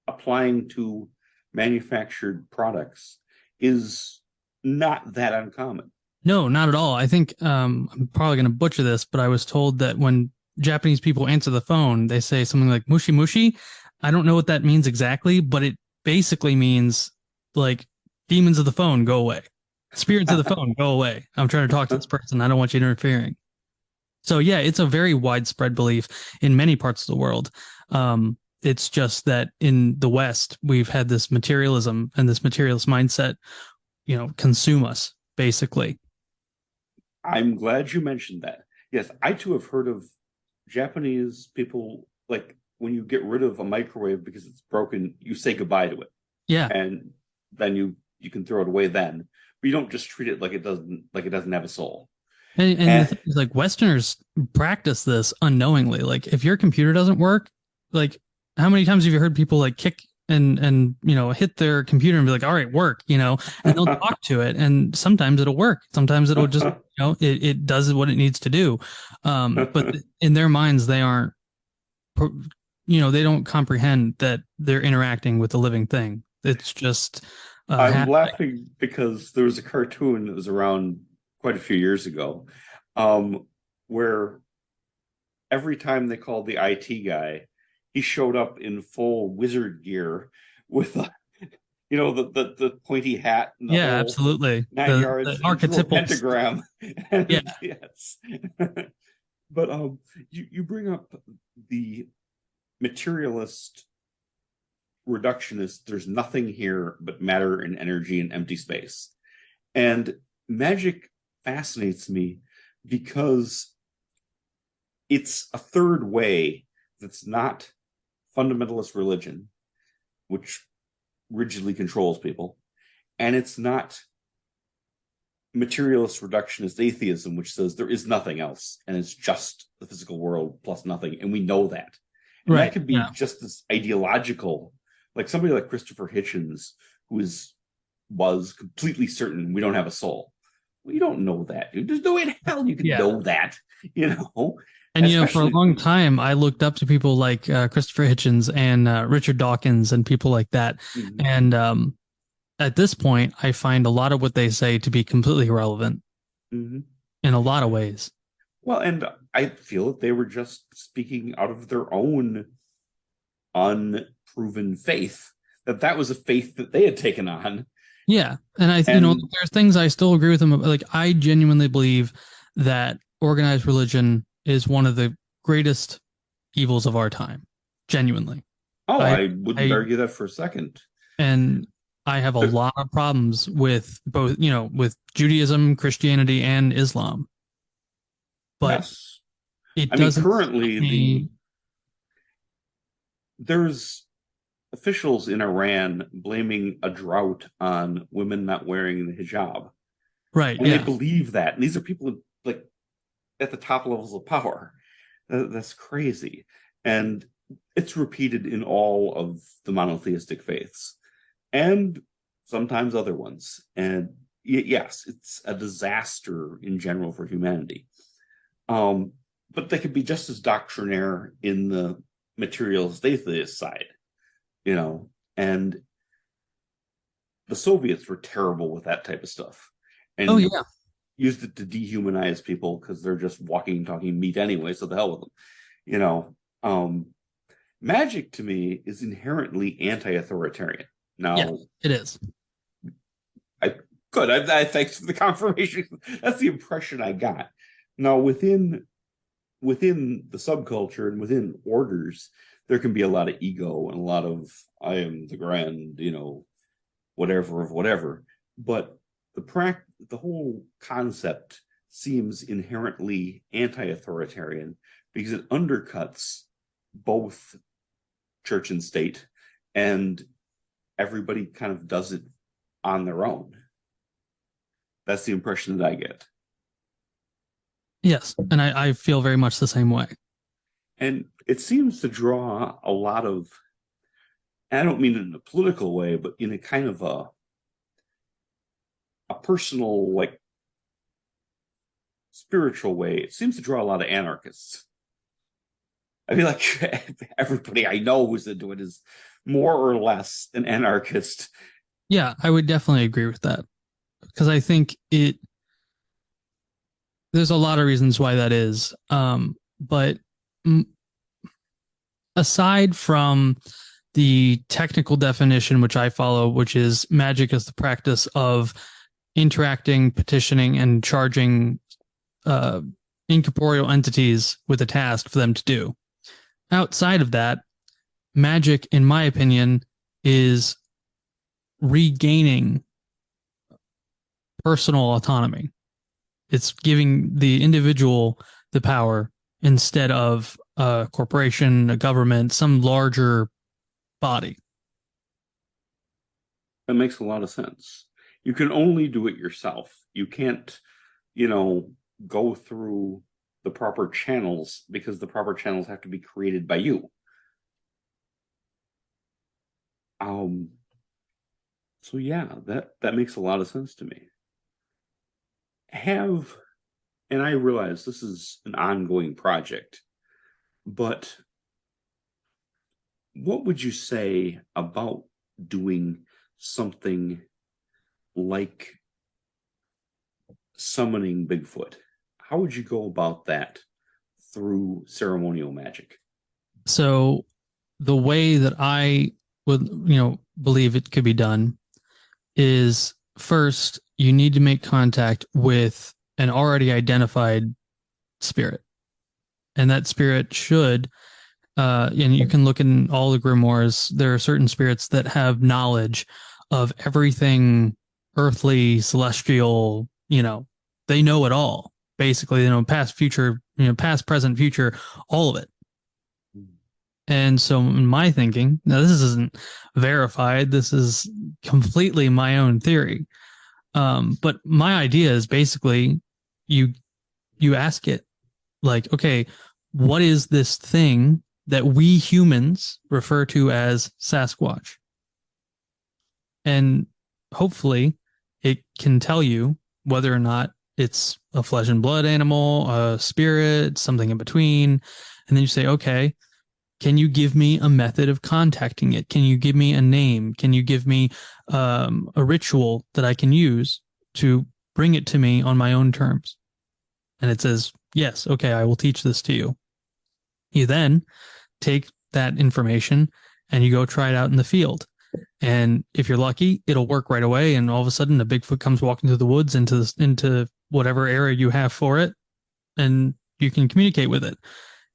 applying to manufactured products is not that uncommon. No, not at all. I think I'm probably going to butcher this, but I was told that when Japanese people answer the phone, they say something like mushi mushi. I don't know what that means exactly, but it basically means like demons of the phone go away. Spirits of the phone go away. I'm trying to talk to this person. I don't want you interfering. So yeah, it's a very widespread belief in many parts of the world. It's just that in the West, we've had this materialism and this materialist mindset, consume us basically. I'm glad you mentioned that. Yes, I too have heard of Japanese people like when you get rid of a microwave because it's broken, you say goodbye to it, Yeah. and then you can throw it away then. But you don't just treat it like it doesn't have a soul. And the And thing is, like, Westerners practice this unknowingly. Like, if your computer doesn't work, like, how many times have you heard people like kick and hit their computer and be like, "All right, work," and they'll talk to it, and sometimes it'll work. Sometimes it'll just, it does what it needs to do. But in their minds, they aren't, they don't comprehend that they're interacting with a living thing. It's just I'm happening. laughing because there was a cartoon that was around quite a few years ago, where every time they called the IT guy, he showed up in full wizard gear with the pointy hat and the Yeah, whole absolutely. nine The yards, and drew a archetypal. pentagram. Yeah. And yes. But you bring up the materialist reductionist, there's nothing here but matter and energy and empty space. And magic fascinates me because it's a third way that's not fundamentalist religion, which rigidly controls people, and it's not materialist reductionist atheism, which says there is nothing else and it's just the physical world plus nothing, and we know that. And that Right. could be Yeah. just as ideological, like somebody like Christopher Hitchens, who was completely certain we don't have a soul. Well, you don't know that, dude. There's no way in hell you can Yeah. know that, you know. And for a Especially, long time, I looked up to people like Christopher Hitchens and Richard Dawkins and people like that. mhm, And at this point, I find a lot of what they say to be completely irrelevant mhm. in a lot of ways. Well, and I feel that they were just speaking out of their own unproven faith, that was a faith that they had taken on. Yeah, and And there's things I still agree with them about. Like, I genuinely believe that organized religion is one of the greatest evils of our time. Genuinely, oh, I, I wouldn't I, argue that for a second. and I have a But lot of problems with both, with Judaism, Christianity, and Islam. But yes, it I mean, doesn't stop currently me. there's officials in Iran blaming a drought on women not wearing the hijab, Right? and they Yeah. believe that. And these are people like at the top levels of power. That's crazy, and it's repeated in all of the monotheistic faiths, and sometimes other ones. And yes, it's a disaster in general for humanity. Um, but they could be just as doctrinaire in the materialist atheist side, you know. And the Soviets were terrible with that type of stuff, Oh and yeah. used it to dehumanize people because they're just walking and talking meat anyway. So the hell with them, you know. Magic to me is inherently anti-authoritarian. Yeah. Now, It is. I good. I thanks for the confirmation. That's the impression I got. Now, within the subculture and within orders, there can be a lot of ego and a lot of I am the grand, whatever of whatever. But the whole concept seems inherently anti-authoritarian because it undercuts both church and state, and everybody kind of does it on their own. That's the impression that I get. Yes, and I feel very much the same way. And it seems to draw a lot of, and I don't mean it in a political way, but in a kind of a personal, like spiritual way. It seems to draw a lot of anarchists. I feel like everybody I know who's into it is more or less an anarchist. Yeah, I would definitely agree with that because I think there's a lot of reasons why that is. But aside from the technical definition, which I follow, which is magic is the practice of interacting, petitioning, and charging incorporeal entities with a task for them to do. Outside of that, magic, in my opinion, is regaining personal autonomy. It's giving the individual the power instead of a corporation, a government, some larger body. That makes a lot of sense. You can only do it yourself. You can't, go through the proper channels because the proper channels have to be created by you. So yeah, that makes a lot of sense to me. And I realize this is an ongoing project, but what would you say about doing something like summoning Bigfoot? How would you go about that through ceremonial magic? So the way that I would, believe it could be done is first you need to make contact with an already identified spirit. And that spirit should, and you can look in all the grimoires, there are certain spirits that have knowledge of everything earthly, celestial, they know it all. Basically, past, future, past, present, future, all of it. And so in my thinking, now this isn't verified, this is completely my own theory. But my idea is basically you ask it like, okay, what is this thing that we humans refer to as Sasquatch? And hopefully it can tell you whether or not it's a flesh and blood animal, a spirit, something in between. And then you say, okay, can you give me a method of contacting it? Can you give me a name? Can you give me a ritual that I can use to bring it to me on my own terms? And it says, yes, okay, I will teach this to you. You then take that information and you go try it out in the field. And if you're lucky, it'll work right away. And all of a sudden, a Bigfoot comes walking through the woods into whatever area you have for it, and you can communicate with it.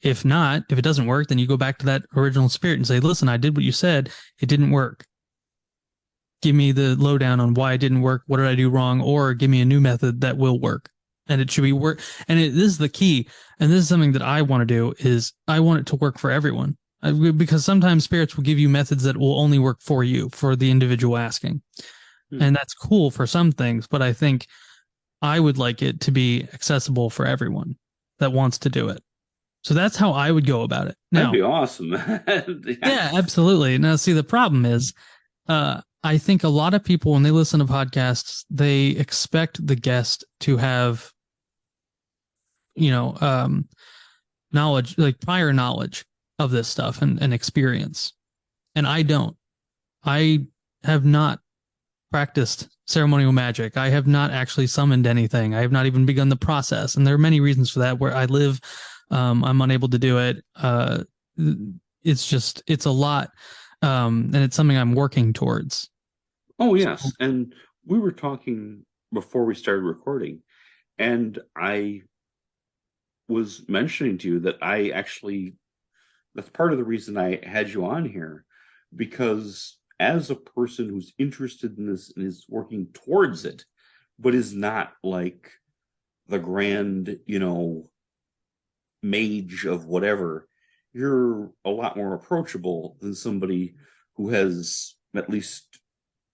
If not, if it doesn't work, then you go back to that original spirit and say, listen, I did what you said. It didn't work. Give me the lowdown on why it didn't work. What did I do wrong? Or give me a new method that will work. And it should be work. And this is the key. And this is something that I want to do is I want it to work for everyone. Because sometimes spirits will give you methods that will only work for you, for the individual asking. And that's cool for some things, but I think I would like it to be accessible for everyone that wants to do it. So that's how I would go about it. Now, that'd be awesome. Yeah, absolutely. Now, see, the problem is, I think a lot of people, when they listen to podcasts, they expect the guest to have, knowledge, like prior knowledge of this stuff and experience. And I don't. I have not practiced ceremonial magic. I have not actually summoned anything. I have not even begun the process. And there are many reasons for that. Where I live, I'm unable to do it. It's a lot. And it's something I'm working towards. Oh, yes. And we were talking before we started recording, and I was mentioning to you that I actually, that's part of the reason I had you on here, because as a person who's interested in this and is working towards it, but is not like the grand, mage of whatever, you're a lot more approachable than somebody who has, at least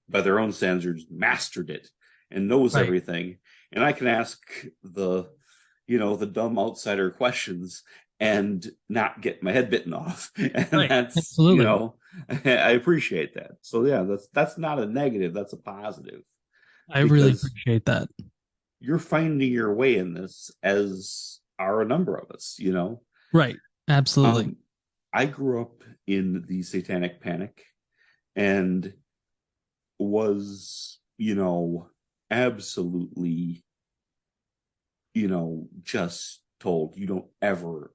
by their own standards, mastered it and knows Right. everything. And I can ask the dumb outsider questions and not get my head bitten off. And Right. Absolutely. I appreciate that. So yeah, that's not a negative, that's a positive, I really because appreciate that. you're finding your way in this, as are a number of us. Right. Absolutely. Um, I grew up in the Satanic Panic and was, absolutely, just told you don't ever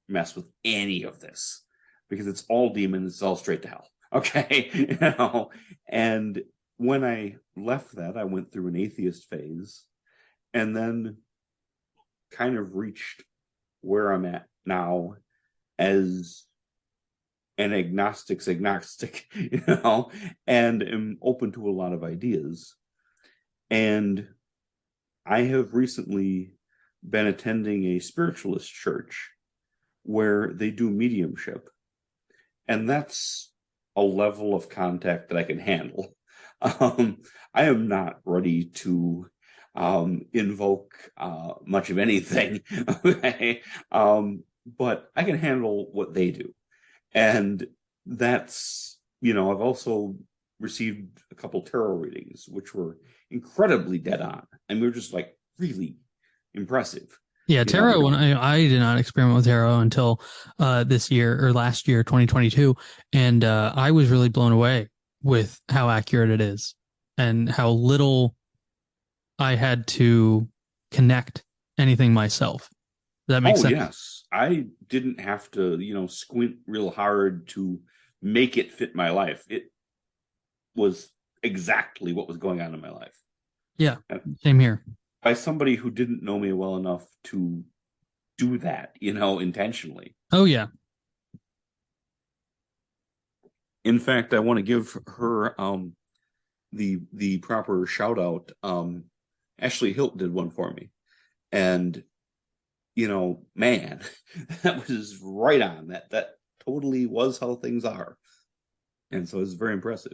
mess with any of this because it's all demons, it's all straight to hell. Okay. And when I left that, I went through an atheist phase and then kind of reached where I'm at now as an agnostic, and am open to a lot of ideas. And I have recently been attending a spiritualist church where they do mediumship, and that's a level of contact that I can handle. Um, I am not ready to invoke much of anything, okay? But I can handle what they do. And I've also received a couple tarot readings, which were incredibly dead on. And we were just like really impressive, Yeah, you know. tarot. When I did not experiment with tarot until this year or last year, 2022, and I was really blown away with how accurate it is and how little I had to connect anything myself. Does that make Oh, sense? yes. I didn't have to, squint real hard to make it fit my life. It was exactly what was going on in my life. Yeah, And same here. by somebody who didn't know me well enough to do that, intentionally. Oh yeah. In fact, I want to give her the proper shout out. Ashley Hilt did one for me. And man, that was right on. That totally was how things are. And so it's very impressive.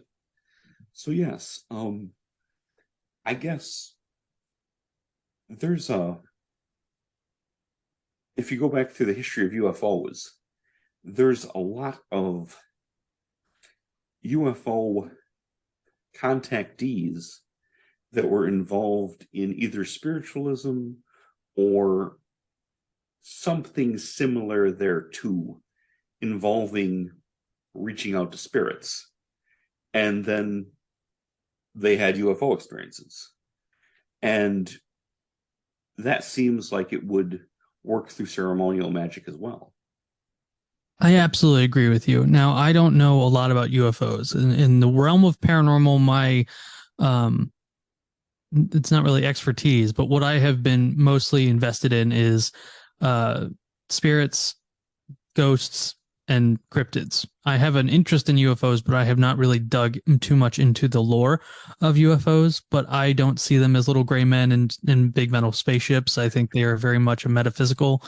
So yes, I guess there's a if you go back to the history of UFOs, there's a lot of UFO contactees that were involved in either spiritualism or something similar there too, involving reaching out to spirits. And then they had UFO experiences. And that seems like it would work through ceremonial magic as well. I absolutely agree with you. Now, I don't know a lot about UFOs. In the realm of paranormal, my um it's not really expertise, but what I have been mostly invested in is uh spirits, ghosts, and cryptids. I have an interest in UFOs, but I have not really dug too much into the lore of UFOs. But I don't see them as little gray men in big metal spaceships. I think they are very much a metaphysical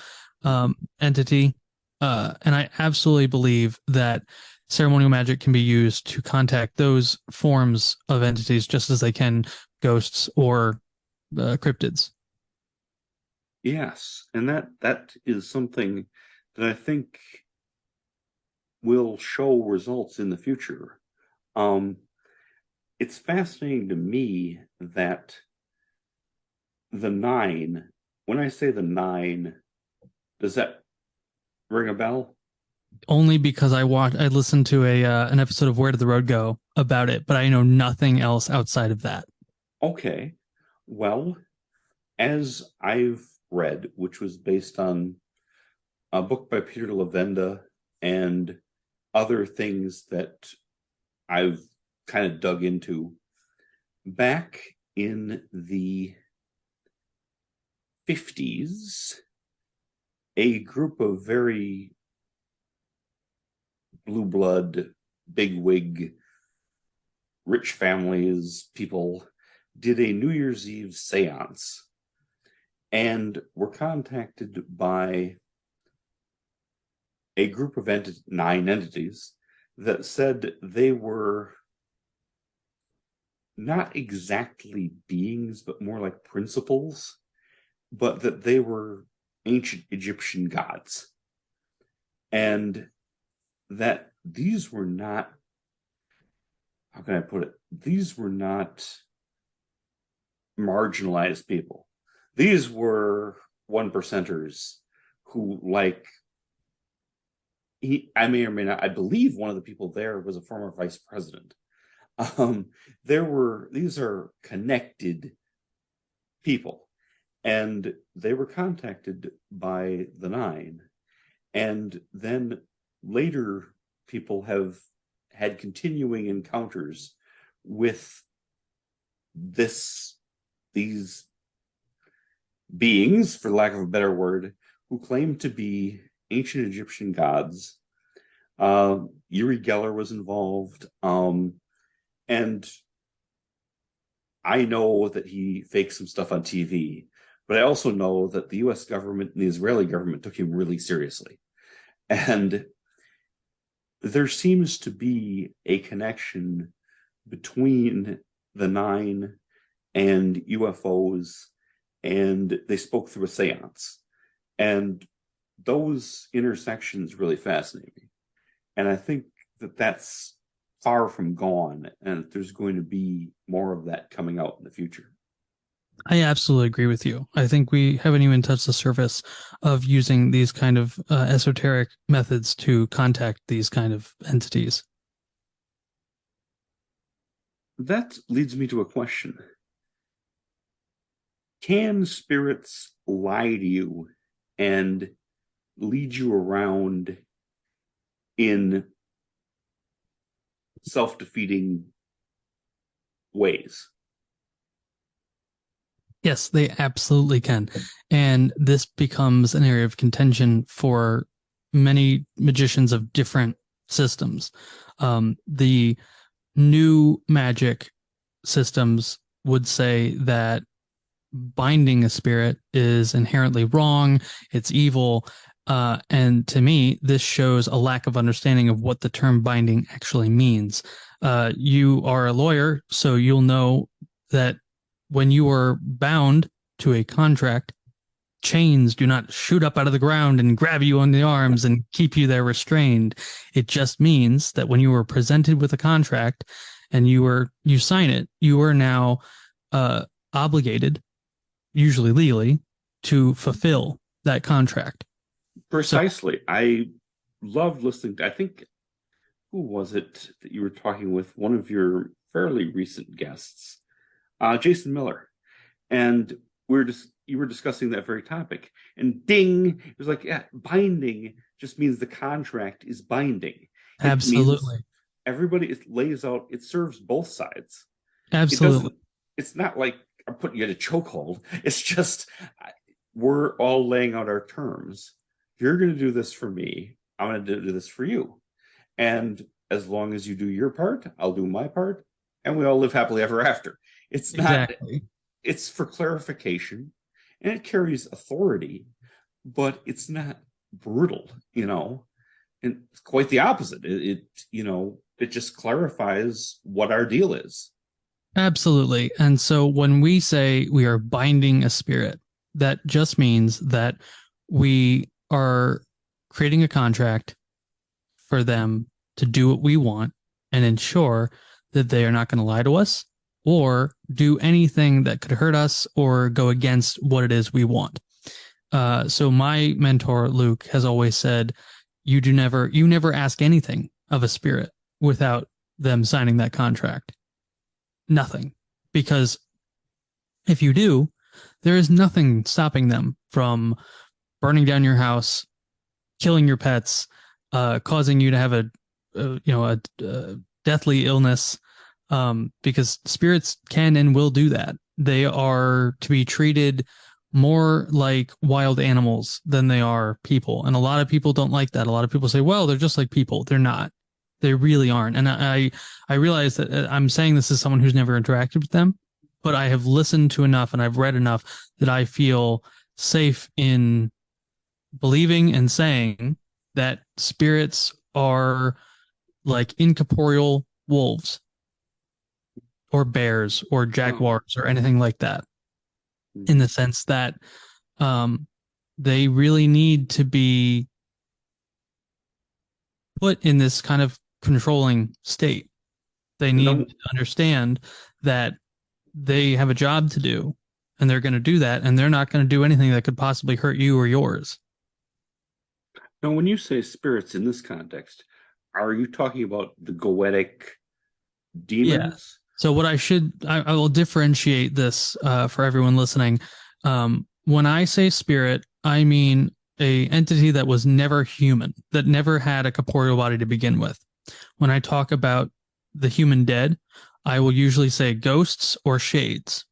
entity. And I absolutely believe that ceremonial magic can be used to contact those forms of entities just as they can ghosts or cryptids. Yes, and that is something that I think will show results in the future. Um, it's fascinating to me that the nine, when I say the nine, does that ring a bell? Only because I listened to a an episode of Where Did the Road Go about it, but I know nothing else outside of that. Okay. Well, as I've read, which was based on a book by Peter Levenda and other things that I've kind of dug into, back in the 50s, a group of very blue blood, big wig, rich families, people did a New Year's Eve seance and were contacted by a group of 9 entities that said they were not exactly beings, but more like principles, but that they were ancient Egyptian gods. And that these were not, how can I put it? These were not marginalized people. These were 1%ers who, like, I may or may not, I believe one of the people there was a former vice president. These are connected people, and they were contacted by the 9. And then later, people have had continuing encounters with these beings, for lack of a better word, who claim to be ancient Egyptian gods. Uri Geller was involved. And I know that he faked some stuff on TV, but I also know that the US government and the Israeli government took him really seriously. And there seems to be a connection between the 9 and UFOs, and they spoke through a seance. And those intersections really fascinate me. And I think that that's far from gone, and there's going to be more of that coming out in the future. I absolutely agree with you. I think we haven't even touched the surface of using these kind of esoteric methods to contact these kind of entities. That leads me to a question. Can spirits lie to you and lead you around in self-defeating ways? Yes, they absolutely can. And this becomes an area of contention for many magicians of different systems. The new magic systems would say that binding a spirit is inherently wrong, it's evil. And to me, this shows a lack of understanding of what the term binding actually means. You are a lawyer, so you'll know that when you are bound to a contract, chains do not shoot up out of the ground and grab you on the arms and keep you there restrained. It just means that when you are presented with a contract and you sign it, you are now obligated, usually legally, to fulfill that contract. Precisely. So, I loved listening to, I think, who was it that you were talking with? One of your fairly recent guests, Jason Miller. And you were discussing that very topic. And ding, it was like, yeah, binding just means the contract is binding. Absolutely. Everybody lays out, it serves both sides. Absolutely. It's not like I'm putting you in a chokehold. It's just, we're all laying out our terms. You're going to do this for me. I'm going to do this for you. And as long as you do your part, I'll do my part. And we all live happily ever after. It's not, exactly. It's for clarification, and it carries authority, but it's not brutal, and it's quite the opposite. It just clarifies what our deal is. Absolutely. And so when we say we are binding a spirit, that just means that we are creating a contract for them to do what we want and ensure that they are not going to lie to us or do anything that could hurt us or go against what it is we want. So my mentor, Luke, has always said, you never ask anything of a spirit without them signing that contract. Nothing. Because if you do, there is nothing stopping them from burning down your house, killing your pets, causing you to have a deathly illness, because spirits can and will do that. they are to be treated more like wild animals than they are people. And a lot of people don't like that. A lot of people say, well, they're just like people. They're not. They really aren't. And I realize that I'm saying this as someone who's never interacted with them, but I have listened to enough and I've read enough that I feel safe in believing and saying that spirits are like incorporeal wolves or bears or Oh. jaguars or anything like that, in the Mhm. sense that um, they really need to be put in this kind of controlling state. They need Now, to understand that they have a job to do and they're going to do that and they're not going to do anything that could possibly hurt you or yours. now, when you say spirits in this context, are you talking about the goetic Yeah. demons? So what I will differentiate this for everyone listening. When I say spirit, I mean a entity that was never human, that never had a corporeal body to begin with. When I talk about the human dead, I will usually say ghosts or shades.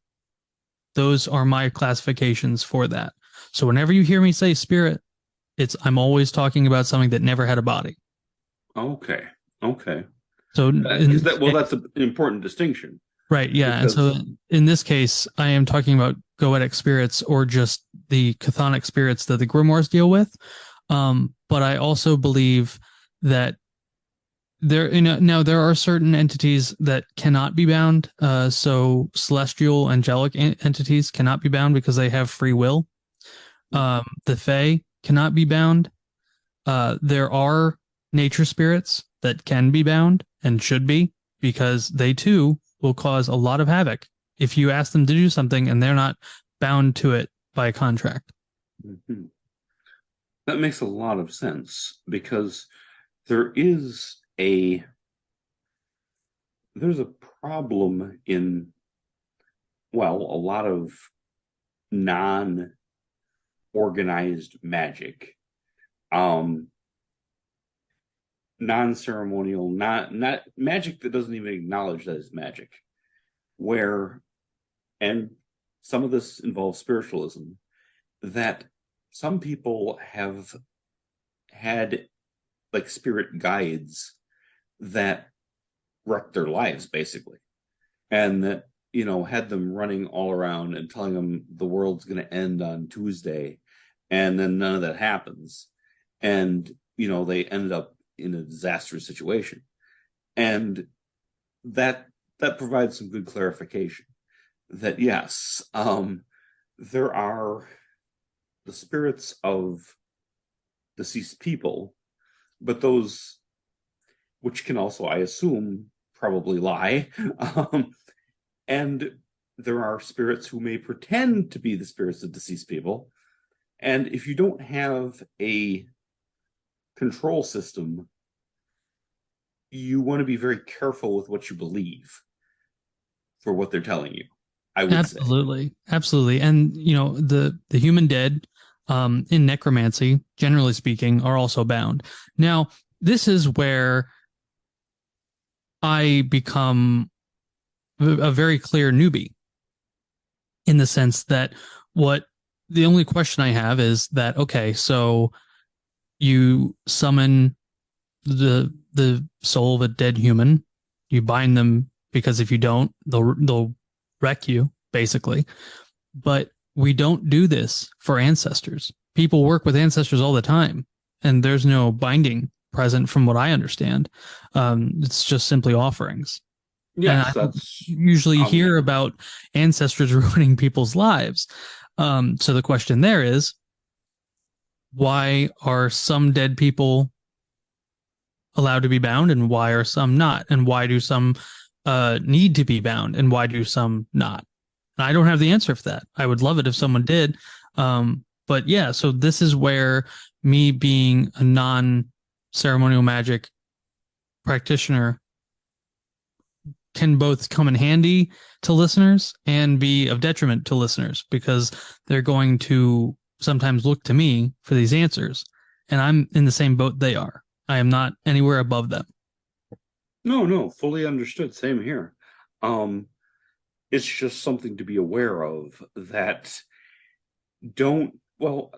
Those are my classifications for that. So whenever you hear me say spirit, I'm always talking about something that never had a body. Okay, okay. So Because in this that's an important distinction. Right, yeah. And so Because in this case, I am talking about goetic spirits or just the chthonic spirits that the grimoires deal with. But I also believe that now there are certain entities that cannot be bound. So celestial angelic entities cannot be bound because they have free will. The Fae cannot be bound. There are nature spirits that can be bound and should be because they too will cause a lot of havoc if you ask them to do something and they're not bound to it by contract. Mhm. That makes a lot of sense because there is a there's a problem in, well, a lot of non-organized magic, um non-ceremonial, not magic that doesn't even acknowledge that it's magic, where, and some of this involves spiritualism, that some people have had like spirit guides that wrecked their lives basically, and that, had them running all around and telling them the world's going to end on Tuesday, and then none of that happens, and they ended up in a disastrous situation, and that that provides some good clarification that yes, there are the spirits of deceased people, but those, which can also, I assume, probably lie. And there are spirits who may pretend to be the spirits of deceased people. And if you don't have a control system, you want to be very careful with what you believe for what they're telling you, I would say. Absolutely. Absolutely. And the human dead in necromancy, generally speaking, are also bound. Now, this is where I become a very clear newbie in the sense that what the only question I have is that okay, so you summon the soul of a dead human, you bind them because if you don't, they'll wreck you basically. But we don't do this for ancestors. People work with ancestors all the time, and there's no binding present from what I understand. It's just simply offerings. And I Yes, don't that's usually um hear about ancestors ruining people's lives. So the question there is, why are some dead people allowed to be bound and why are some not? And why do some need to be bound and why do some not? And I don't have the answer for that. I would love it if someone did. But yeah, so this is where me being a non ceremonial magic practitioner can both come in handy to listeners and be of detriment to listeners because they're going to sometimes look to me for these answers. And I'm in the same boat they are. I am not anywhere above them. no, no, fully understood. Same here. Um it's just something to be aware of that don't, well,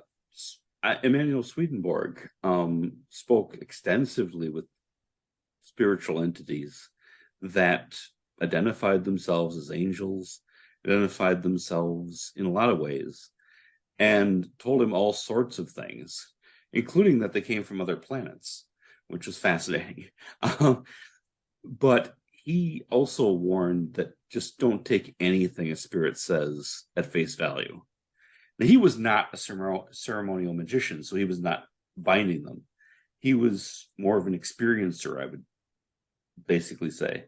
Emanuel Swedenborg spoke extensively with spiritual entities that identified themselves as angels, identified themselves in a lot of ways, and told him all sorts of things, including that they came from other planets, which was fascinating. But he also warned that just don't take anything a spirit says at face value. Now, he was not a ceremonial magician, so he was not binding them. He was more of an experiencer, I would basically say.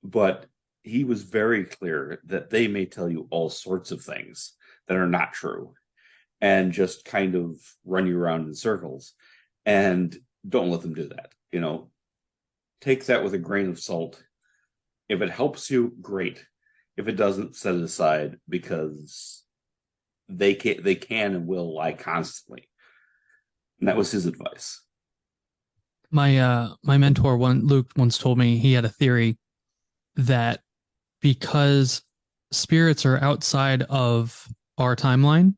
But he was very clear that they may tell you all sorts of things that are not true and just kind of run you around in circles. And don't let them do that. Take that with a grain of salt. If it helps you, great. If it doesn't, set it aside, because they can and will lie constantly. And that was his advice. My mentor Luke once told me he had a theory that because spirits are outside of our timeline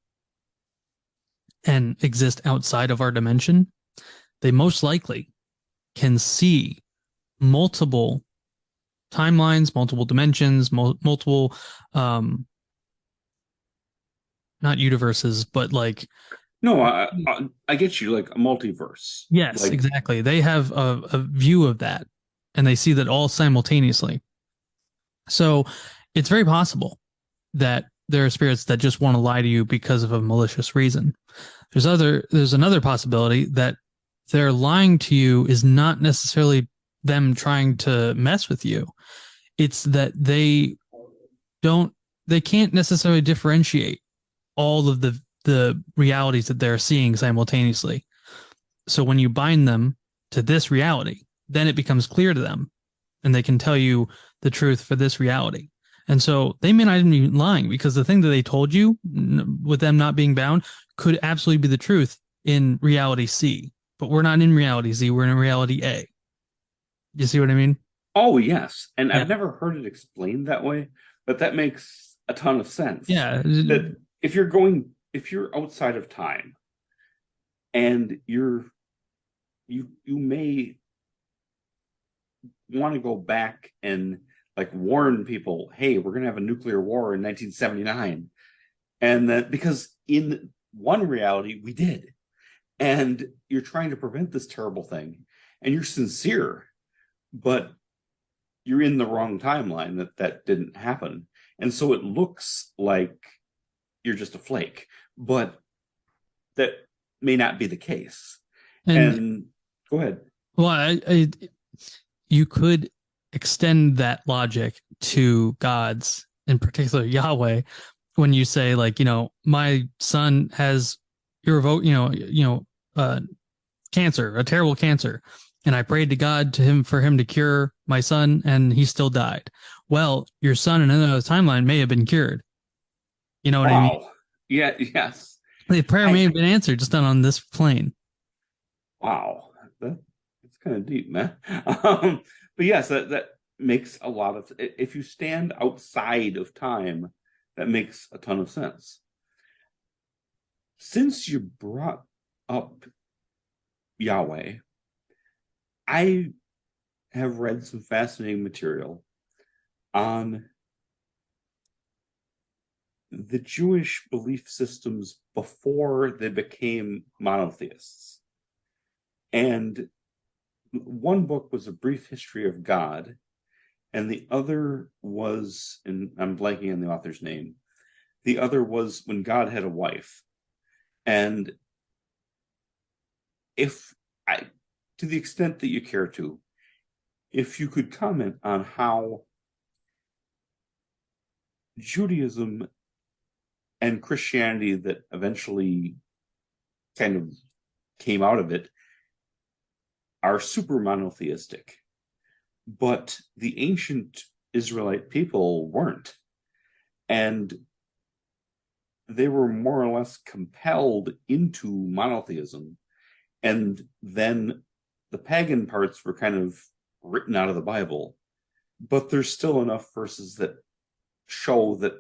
and exist outside of our dimension, they most likely can see multiple timelines, multiple dimensions, multiple not universes, but like, no, I get you, like a multiverse. Yes, like, exactly. They have a view of that and they see that all simultaneously. So it's very possible that there are spirits that just want to lie to you because of a malicious reason. There's another possibility that they're lying to you is not necessarily them trying to mess with you. It's that they can't necessarily differentiate all of the realities that they're seeing simultaneously. So when you bind them to this reality, then it becomes clear to them and they can tell you the truth for this reality. And so they may not even be lying, because the thing that they told you with them not being bound could absolutely be the truth in reality C. But we're not in reality Z, we're in reality A. You see what I mean? oh, yes. And Yeah. I've never heard it explained that way, but that makes a ton of sense. Yeah. That if you're outside of time and you may want to go back and like warn people, hey, we're going to have a nuclear war in 1979. And that because in one reality we did, and you're trying to prevent this terrible thing, and you're sincere, but you're in the wrong timeline that didn't happen. And so it looks like you're just a flake, but that may not be the case. And go ahead. Well, you could extend that logic to gods, in particular Yahweh, when you say, like, my son has cancer, a terrible cancer, and I prayed to God for him to cure my son, and he still died. Well, your son in another timeline may have been cured. You know what I mean? Wow. Yeah, yes. The prayer may have been answered, just not on this plane. Wow. That's kind of deep, man. But yes, that makes a lot of, if you stand outside of time, that makes a ton of sense. Since you brought up Yahweh, I have read some fascinating material on the Jewish belief systems before they became monotheists. And one book was A Brief History of God, and the other was, and I'm blanking on the author's name, the other was When God Had a Wife. And to the extent that you care to, if you could comment on how Judaism and Christianity that eventually kind of came out of it are super monotheistic, but the ancient Israelite people weren't. And they were more or less compelled into monotheism. And then the pagan parts were kind of written out of the Bible, but there's still enough verses that show that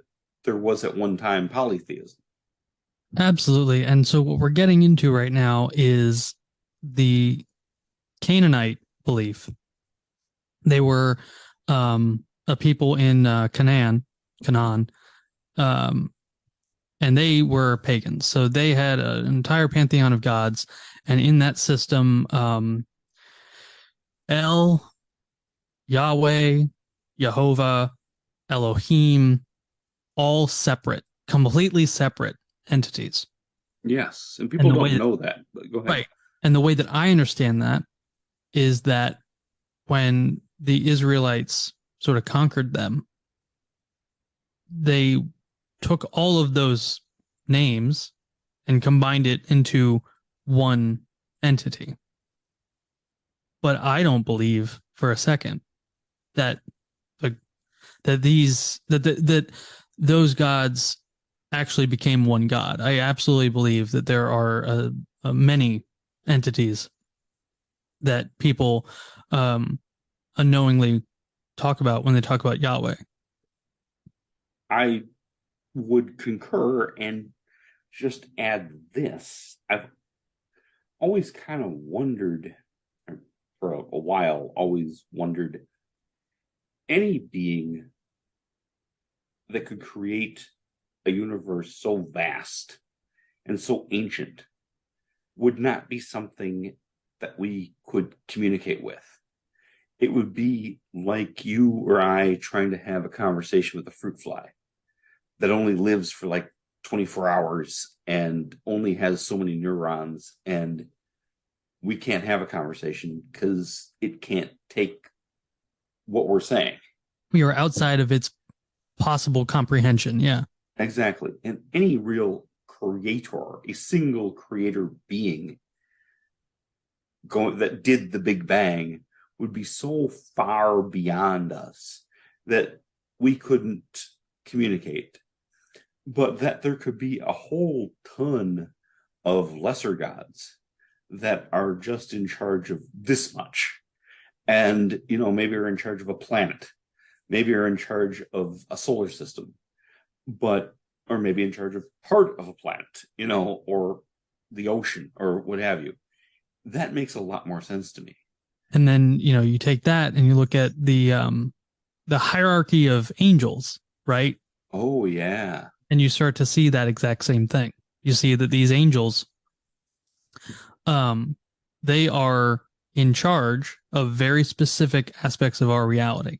there was at one time polytheism. Absolutely. And so what we're getting into right now is the Canaanite belief. They were a people in Canaan, um, and they were pagans. So they had an entire pantheon of gods, and in that system, El, Yahweh, Jehovah, Elohim, all separate, completely separate entities. Yes, and And people the don't way that, know that, but go ahead. right, and the way that I understand that is that when the Israelites sort of conquered them, they took all of those names and combined it into one entity. But I don't believe for a second that the, that those gods actually became one god. I absolutely believe that there are many entities that people um, unknowingly talk about when they talk about Yahweh. I would concur and just add this. I've always kind of wondered, for a while, always wondered any being that could create a universe so vast and so ancient would not be something that we could communicate with. It would be like you or I trying to have a conversation with a fruit fly that only lives for like 24 hours and only has so many neurons, and we can't have a conversation because it can't take what we're saying. We are outside of its possible comprehension. Yeah. Exactly. And any real creator, a single creator being that did the Big Bang, would be so far beyond us that we couldn't communicate. But that there could be a whole ton of lesser gods that are just in charge of this much. And, maybe are in charge of a planet, maybe are in charge of a solar system, or maybe in charge of part of a planet, or the ocean or what have you. That makes a lot more sense to me. And then, you take that and you look at the hierarchy of angels, right? Oh, yeah. And you start to see that exact same thing. You see that these angels, um, they are in charge of very specific aspects of our reality.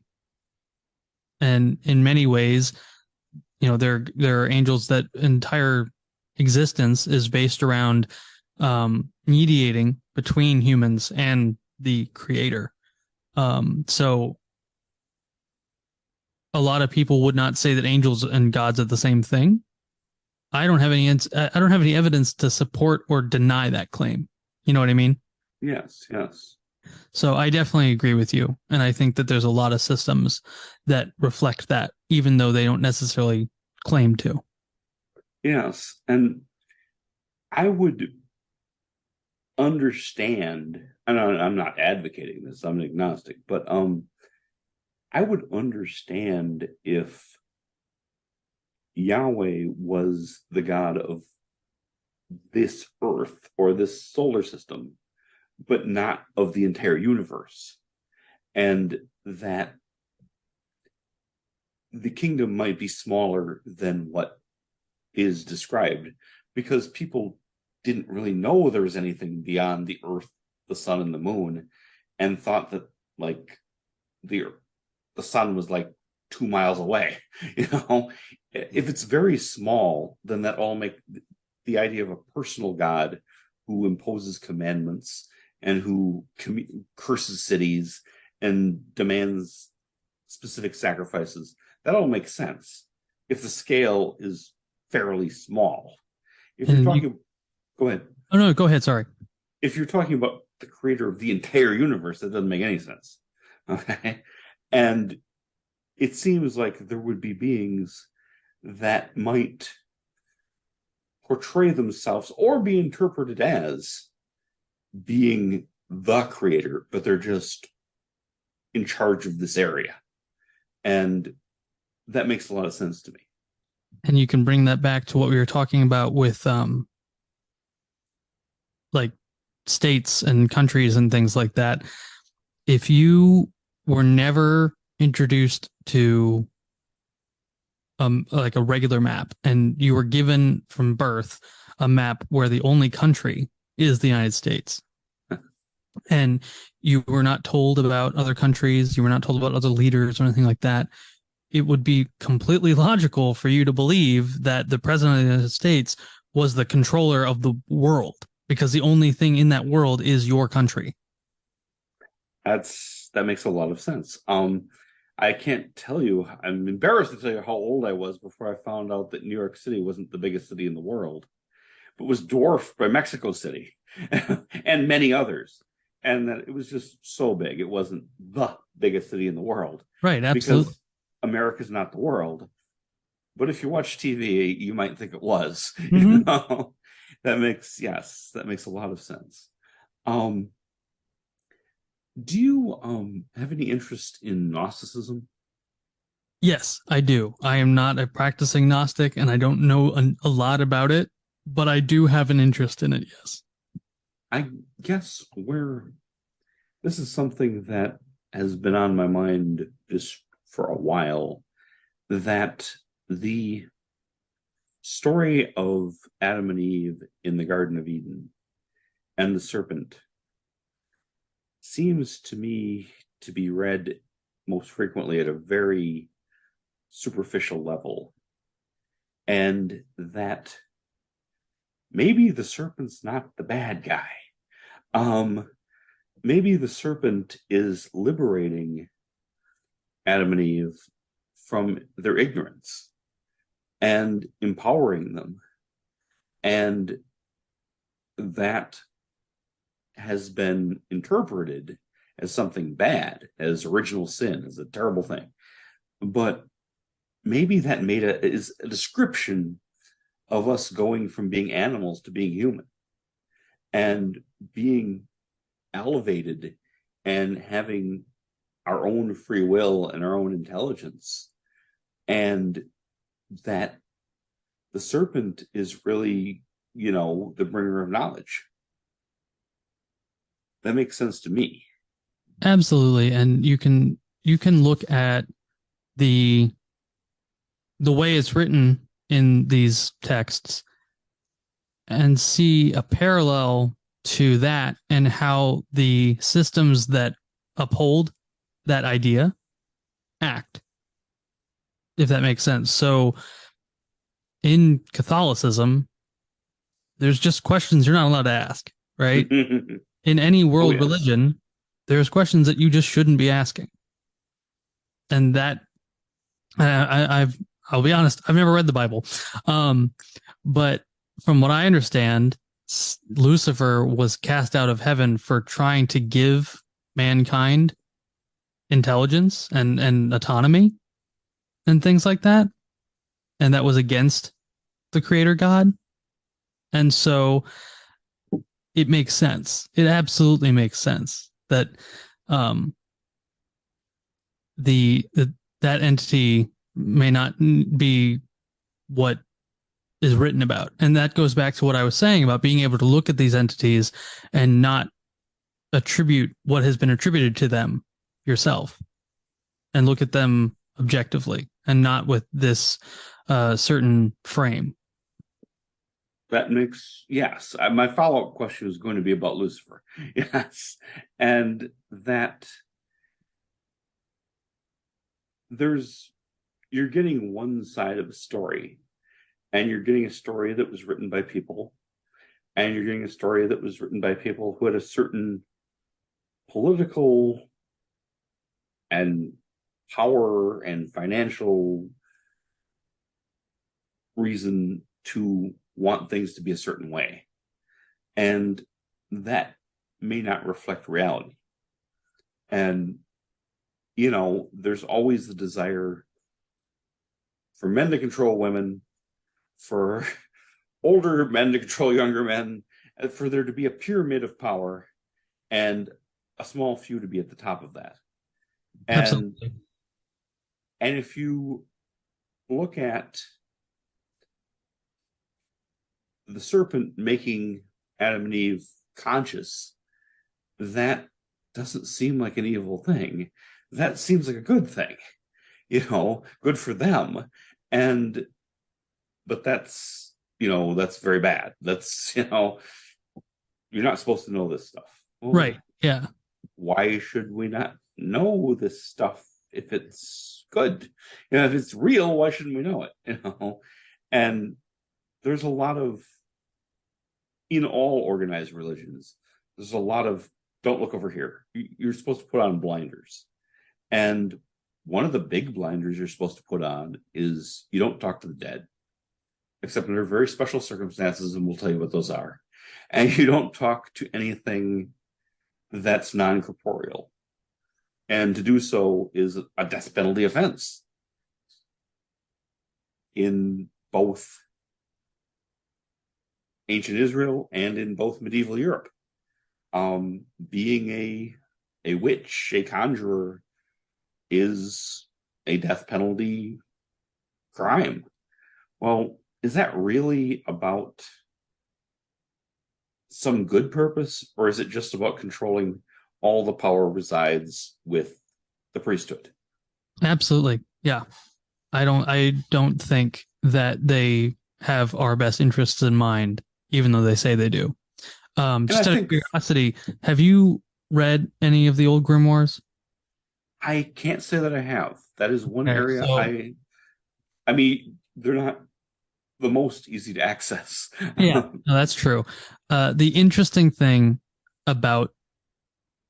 And in many ways, there are angels that entire existence is based around mediating between humans and the creator. So a lot of people would not say that angels and gods are the same thing. I don't have any evidence to support or deny that claim. You know what I mean? Yes, yes. So I definitely agree with you. And I think that there's a lot of systems that reflect that, even though they don't necessarily claim to. Yes. And I would understand, and I'm not advocating this, I'm an agnostic, but I would understand if Yahweh was the God of this earth or this solar system, but not of the entire universe. And that the kingdom might be smaller than what is described because people didn't really know there was anything beyond the earth, the sun, and the moon, and thought that like the sun was like 2 miles away. If it's very small, then that all make the idea of a personal God who imposes commandments and who curses cities and demands specific sacrifices. That all makes sense if the scale is fairly small. If you're talking, go ahead. Oh no, go ahead. Sorry. If you're talking about the creator of the entire universe, that doesn't make any sense. Okay, and it seems like there would be beings that might portray themselves or be interpreted as being the creator, but they're just in charge of this area. And that makes a lot of sense to me. And you can bring that back to what we were talking about with like states and countries and things like that. If you were never introduced to like a regular map and you were given from birth a map where the only country is the United States, and you were not told about other countries, you were not told about other leaders or anything like that, it would be completely logical for you to believe that the president of the United States was the controller of the world, because the only thing in that world is your country. That makes a lot of sense. I can't tell you, I'm embarrassed to tell you how old I was before I found out that New York City wasn't the biggest city in the world, but was dwarfed by Mexico City and many others. And that it was just so big. It wasn't the biggest city in the world. Right, absolutely. Because America's not the world. But if you watch TV, you might think it was. Mm-hmm. That makes a lot of sense. Do you have any interest in Gnosticism? Yes, I do. I am not a practicing Gnostic and I don't know a lot about it, but I do have an interest in it, yes. I guess this is something that has been on my mind just for a while, that the story of Adam and Eve in the Garden of Eden and the serpent seems to me to be read most frequently at a very superficial level, and that maybe the serpent's not the bad guy. Maybe the serpent is liberating Adam and Eve from their ignorance and empowering them, and that has been interpreted as something bad, as original sin, as a terrible thing. But maybe that is a description of us going from being animals to being human and being elevated and having our own free will and our own intelligence, and that the serpent is really, the bringer of knowledge. That makes sense to me. Absolutely. And you can look at the way it's written in these texts and see a parallel to that, and how the systems that uphold that idea act, if that makes sense. So in Catholicism, there's just questions you're not allowed to ask, right? In any world religion, there's questions that you just shouldn't be asking. And that I'll be honest, I've never read the Bible. But from what I understand, Lucifer was cast out of heaven for trying to give mankind intelligence and autonomy and things like that. And that was against the creator God. And so it makes sense. It absolutely makes sense that that entity may not be what is written about. And that goes back to what I was saying about being able to look at these entities and not attribute what has been attributed to them yourself, and look at them objectively and not with this certain frame. That makes, yes. My follow-up question was going to be about Lucifer. Yes. And that you're getting one side of a story, and you're getting a story that was written by people, and you're getting a story that was written by people who had a certain political and power and financial reason to want things to be a certain way. And that may not reflect reality. And, there's always the desire for men to control women, for older men to control younger men, for there to be a pyramid of power and a small few to be at the top of that. And Absolutely. and if you look at the serpent making Adam and Eve conscious, that doesn't seem like an evil thing. That seems like a good thing, good for them. And, but that's very bad. You're not supposed to know this stuff. Well, Right. Yeah. why should we not know this stuff if it's good? If it's real, why shouldn't we know it? And there's a lot of, in all organized religions, there's a lot of don't look over here. You're supposed to put on blinders. And one of the big blinders you're supposed to put on is you don't talk to the dead, except under very special circumstances, and we'll tell you what those are. And you don't talk to anything that's non-corporeal. And to do so is a death penalty offense in both ancient Israel and in both medieval Europe. Being a witch, a conjurer, is a death penalty crime. Well, is that really about some good purpose, or is it just about controlling all the power resides with the priesthood? Absolutely. Yeah. I don't think that they have our best interests in mind, even though they say they do. And I Just out of think curiosity, have you read any of the old grimoires? I can't say that I have. That is one Okay, area so I mean, they're not the most easy to access. yeah, no, that's true. The interesting thing about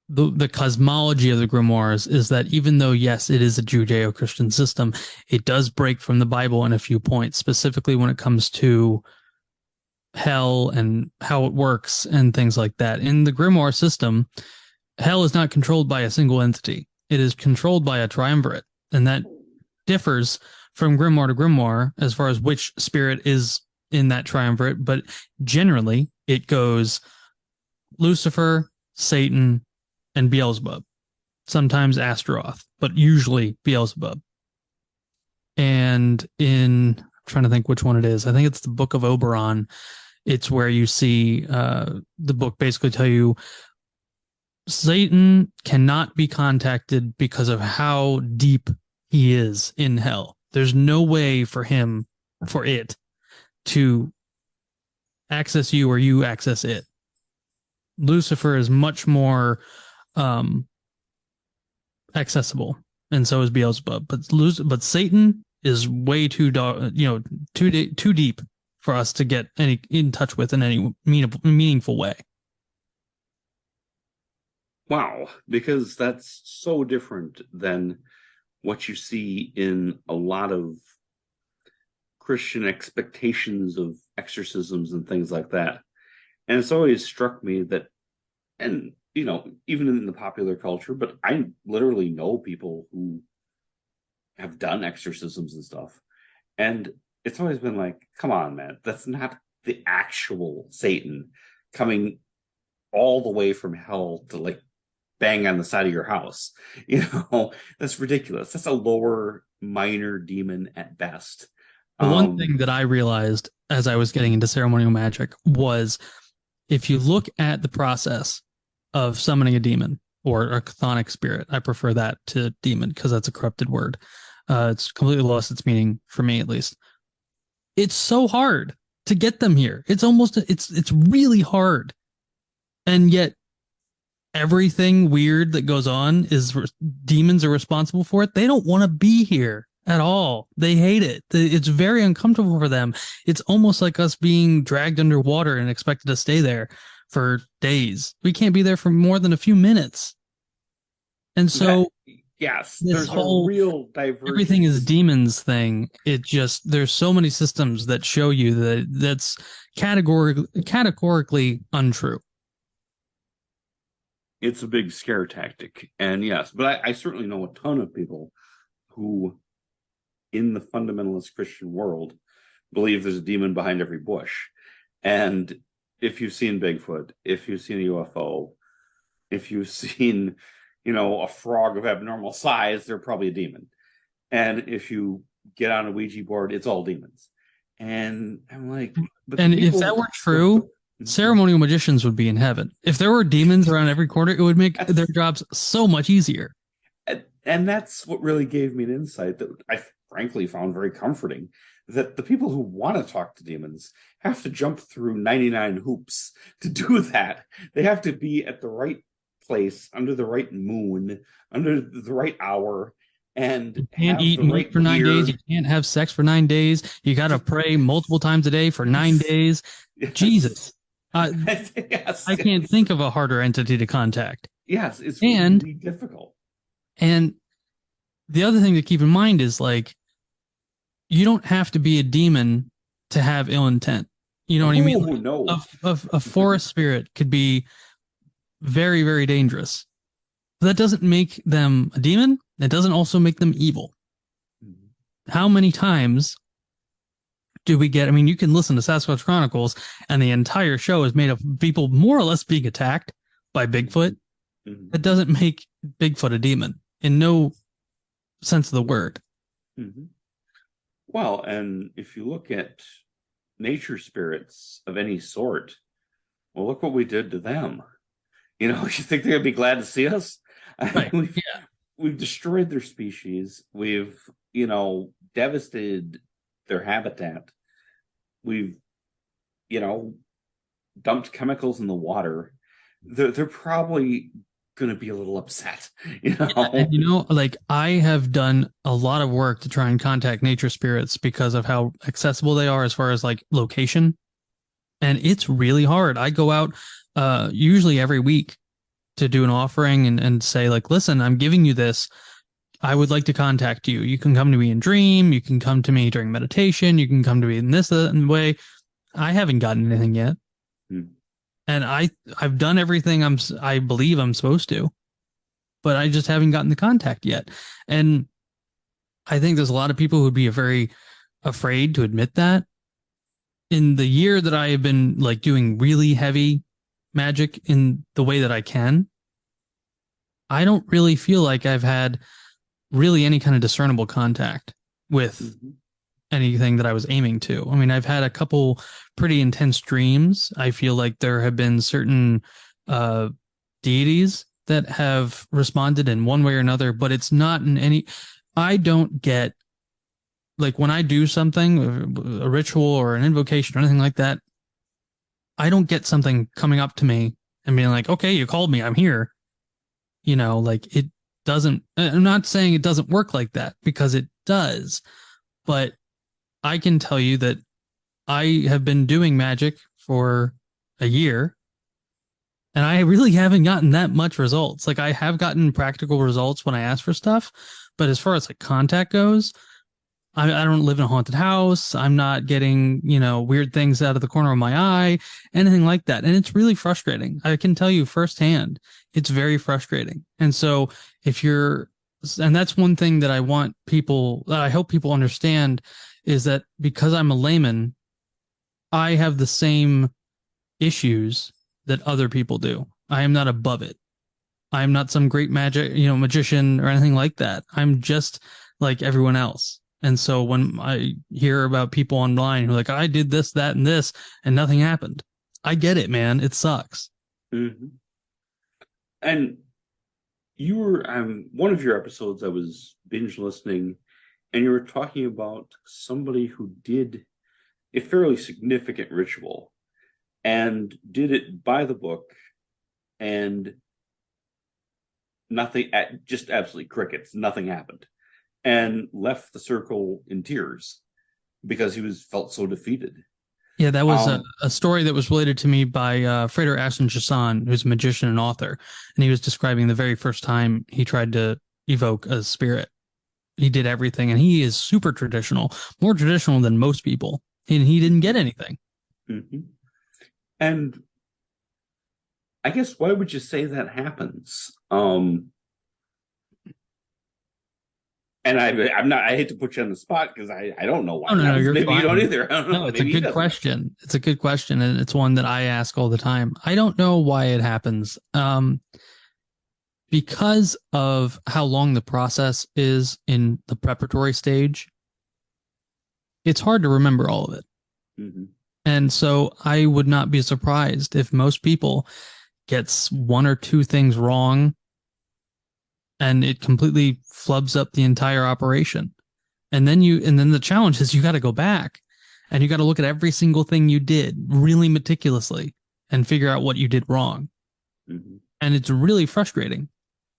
the cosmology of the grimoires is that even though, yes, it is a Judeo-Christian system, it does break from the Bible in a few points, specifically when it comes to hell and how it works and things like that. In the grimoire system, hell is not controlled by a single entity. It is controlled by a triumvirate, and that differs from grimoire to grimoire as far as which spirit is in that triumvirate, but generally it goes Lucifer, Satan, and Beelzebub. Sometimes Astaroth, but usually Beelzebub. And I'm trying to think which one it is. I think it's the Book of Oberon. It's where you see the book basically tell you Satan cannot be contacted because of how deep he is in hell. There's no way for it to access you or you access it. Lucifer is much more accessible, and so is Beelzebub. But Satan is way too too deep for us to get in touch with in any meaningful way. Wow, because that's so different than what you see in a lot of Christian expectations of exorcisms and things like that. And it's always struck me that, and even in the popular culture, but I literally know people who have done exorcisms and stuff. And it's always been like, come on, man, that's not the actual Satan coming all the way from hell to like bang on the side of your house. That's ridiculous. That's a lower minor demon at best. The one thing that I realized as I was getting into ceremonial magic was if you look at the process of summoning a demon or a chthonic spirit, I prefer that to demon because that's a corrupted word. It's completely lost its meaning for me, at least. It's so hard to get them here. It's really hard. And yet everything weird that goes on is demons are responsible for it. They don't want to be here at all. They hate it. It's very uncomfortable for them. It's almost like us being dragged underwater and expected to stay there for days. We can't be there for more than a few minutes. And so yes, this there's a real divergence. Everything is demons thing. There's so many systems that show you that that's categorically untrue. It's a big scare tactic. And yes, but I certainly know a ton of people who, in the fundamentalist Christian world, believe there's a demon behind every bush. And if you've seen Bigfoot, if you've seen a UFO, if you've seen, a frog of abnormal size, they're probably a demon. And if you get on a Ouija board, it's all demons. And I'm like, but the And if that people were true, ceremonial magicians would be in heaven. If there were demons around every corner, it would make their jobs so much easier. and that's what really gave me an insight that I frankly found very comforting, that the people who want to talk to demons have to jump through 99 hoops to do that. They have to be at the right place, under the right moon, under the right hour, and You can't have eat the meat right for 9 days. gear. You can't have sex for 9 days. You got to pray multiple times a day for 9 days. Yes. Jesus. Yes. I can't think of a harder entity to contact. Yes, it's And really difficult. and the other thing to keep in mind is like you don't have to be a demon to have ill intent. You know what I mean? Oh, no. A forest spirit could be very, very dangerous. That doesn't make them a demon. It doesn't also make them evil. How many times do we get? I mean, you can listen to Sasquatch Chronicles, and the entire show is made of people more or less being attacked by Bigfoot. Mm-hmm. That doesn't make Bigfoot a demon in no sense of the word. Mm-hmm. Well, and if you look at nature spirits of any sort, well, look what we did to them. You think they'd be glad to see us? Right. We've destroyed their species. We've, devastated their habitat. We've, dumped chemicals in the water. They're probably going to be a little upset, And, like I have done a lot of work to try and contact nature spirits because of how accessible they are as far as like location. And it's really hard. I go out usually every week to do an offering and say like, listen, I'm giving you this. I would like to contact you. You can come to me in dream. You can come to me during meditation. You can come to me in this way. I haven't gotten anything yet. And I've done everything I believe I'm supposed to, but I just haven't gotten the contact yet. And I think there's a lot of people who'd be very afraid to admit that. In the year that I have been like doing really heavy magic in the way that I can, I don't really feel like I've had really any kind of discernible contact with anything that I was aiming to. I mean, I've had a couple pretty intense dreams. I feel like there have been certain deities that have responded in one way or another, but it's not in any. I don't get like when I do something, a ritual or an invocation or anything like that, I don't get something coming up to me and being like, okay, you called me, I'm here. Like it doesn't, I'm not saying it doesn't work like that because it does, but I can tell you that I have been doing magic for a year and I really haven't gotten that much results. Like I have gotten practical results when I ask for stuff, but as far as like contact goes, I don't live in a haunted house. I'm not getting, weird things out of the corner of my eye, anything like that. And it's really frustrating. I can tell you firsthand, it's very frustrating. And so and that's one thing that I hope people understand is that because I'm a layman, I have the same issues that other people do. I am not above it. I am not some great magician or anything like that. I'm just like everyone else. And so when I hear about people online who are like, I did this, that, and this, and nothing happened. I get it, man. It sucks. Mm-hmm. And you were one of your episodes, I was binge listening, and you were talking about somebody who did a fairly significant ritual and did it by the book, and nothing, just absolutely crickets, nothing happened, and left the circle in tears because he felt so defeated. Yeah, that was a story that was related to me by Frater Ashton Chassan, who's a magician and author. And he was describing the very first time he tried to evoke a spirit. He did everything, and he is super traditional, more traditional than most people. And he didn't get anything. Mm-hmm. And I guess why would you say that happens? And I hate to put you on the spot because I don't know why. Oh, no, you're maybe fine. you don't either. No, it's a good question. It's a good question, and it's one that I ask all the time. I don't know why it happens. Because of how long the process is in the preparatory stage, it's hard to remember all of it. Hmm. And so I would not be surprised if most people gets one or two things wrong and it completely flubs up the entire operation. And then the challenge is you got to go back and you got to look at every single thing you did really meticulously and figure out what you did wrong. Hmm. And it's really frustrating.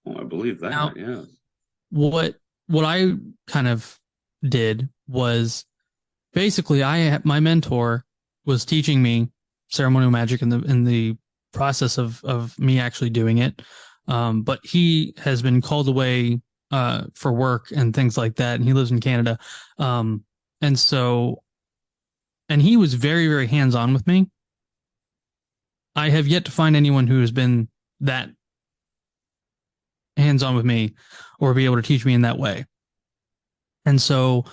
Oh, I believe Now, that. Yes. what what I kind of did was basically my mentor was teaching me ceremonial magic in the process of me actually doing it. But he has been called away for work and things like that, and he lives in Canada. Um, and so and he was very, very hands on with me. I have yet to find anyone who has been that hands on with me or be able to teach me in that way. And so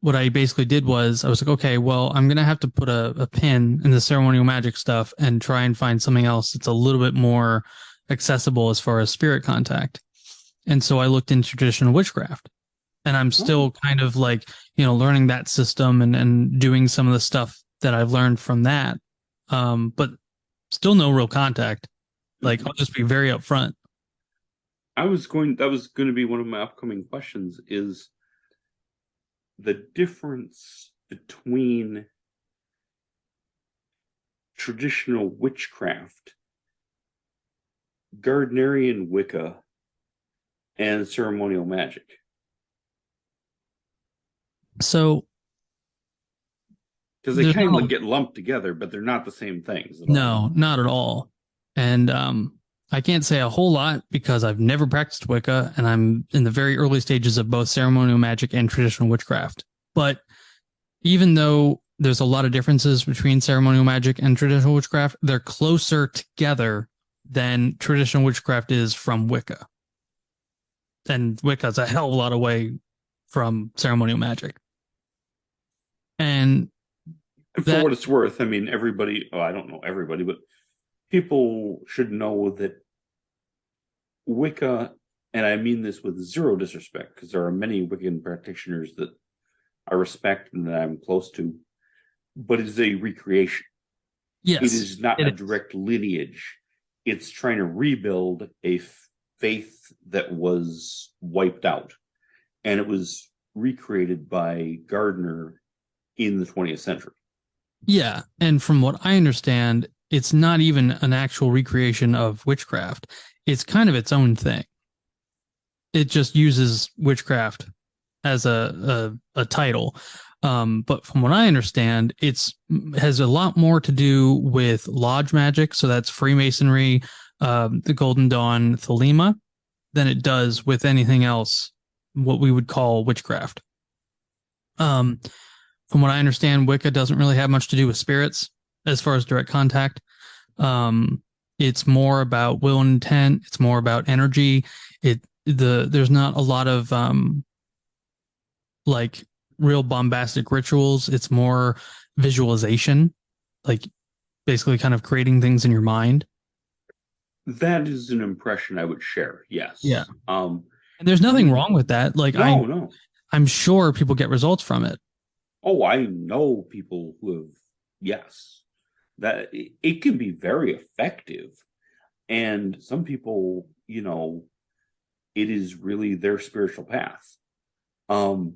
what I basically did was I was like, okay, well, I'm gonna have to put a pin in the ceremonial magic stuff and try and find something else that's a little bit more accessible as far as spirit contact. And so I looked into traditional witchcraft. And I'm Oh. still kind of like, learning that system and doing some of the stuff that I've learned from that. But still no real contact. Like Hmm. I'll just be very upfront. That was going to be one of my upcoming questions is the difference between traditional witchcraft, Gardnerian Wicca, and ceremonial magic. So Because they there's kind not of a, get lumped together, but they're not the same things at all. no, not at all. And I can't say a whole lot because I've never practiced Wicca and I'm in the very early stages of both ceremonial magic and traditional witchcraft. But even though there's a lot of differences between ceremonial magic and traditional witchcraft, they're closer together than traditional witchcraft is from Wicca. And Wicca's a hell of a lot away from ceremonial magic. And And for that, what it's worth, I mean, everybody, oh, I don't know everybody, but people should know that Wicca, and I mean this with zero disrespect, because there are many Wiccan practitioners that I respect and that I'm close to, but it is a recreation. It yes, is not it a is. direct lineage. It's trying to rebuild a faith that was wiped out. And it was recreated by Gardner in the 20th century. Yeah. And from what I understand, it's not even an actual recreation of witchcraft. It's kind of its own thing. It just uses witchcraft as a title. But from what I understand, it's has a lot more to do with lodge magic. So that's Freemasonry, the Golden Dawn, Thelema, than it does with anything else, what we would call witchcraft. Um, from what I understand, Wicca doesn't really have much to do with spirits as far as direct contact. It's more about will and intent. It's more about energy. There's not a lot of like real bombastic rituals. It's more visualization, like basically kind of creating things in your mind. That is an impression I would share. Yeah. Yes. And there's nothing The wrong with that. Like No, no. I'm sure people get results from it. Oh, I know people who have, yes, that it can be very effective. And some people, it is really their spiritual path. Um,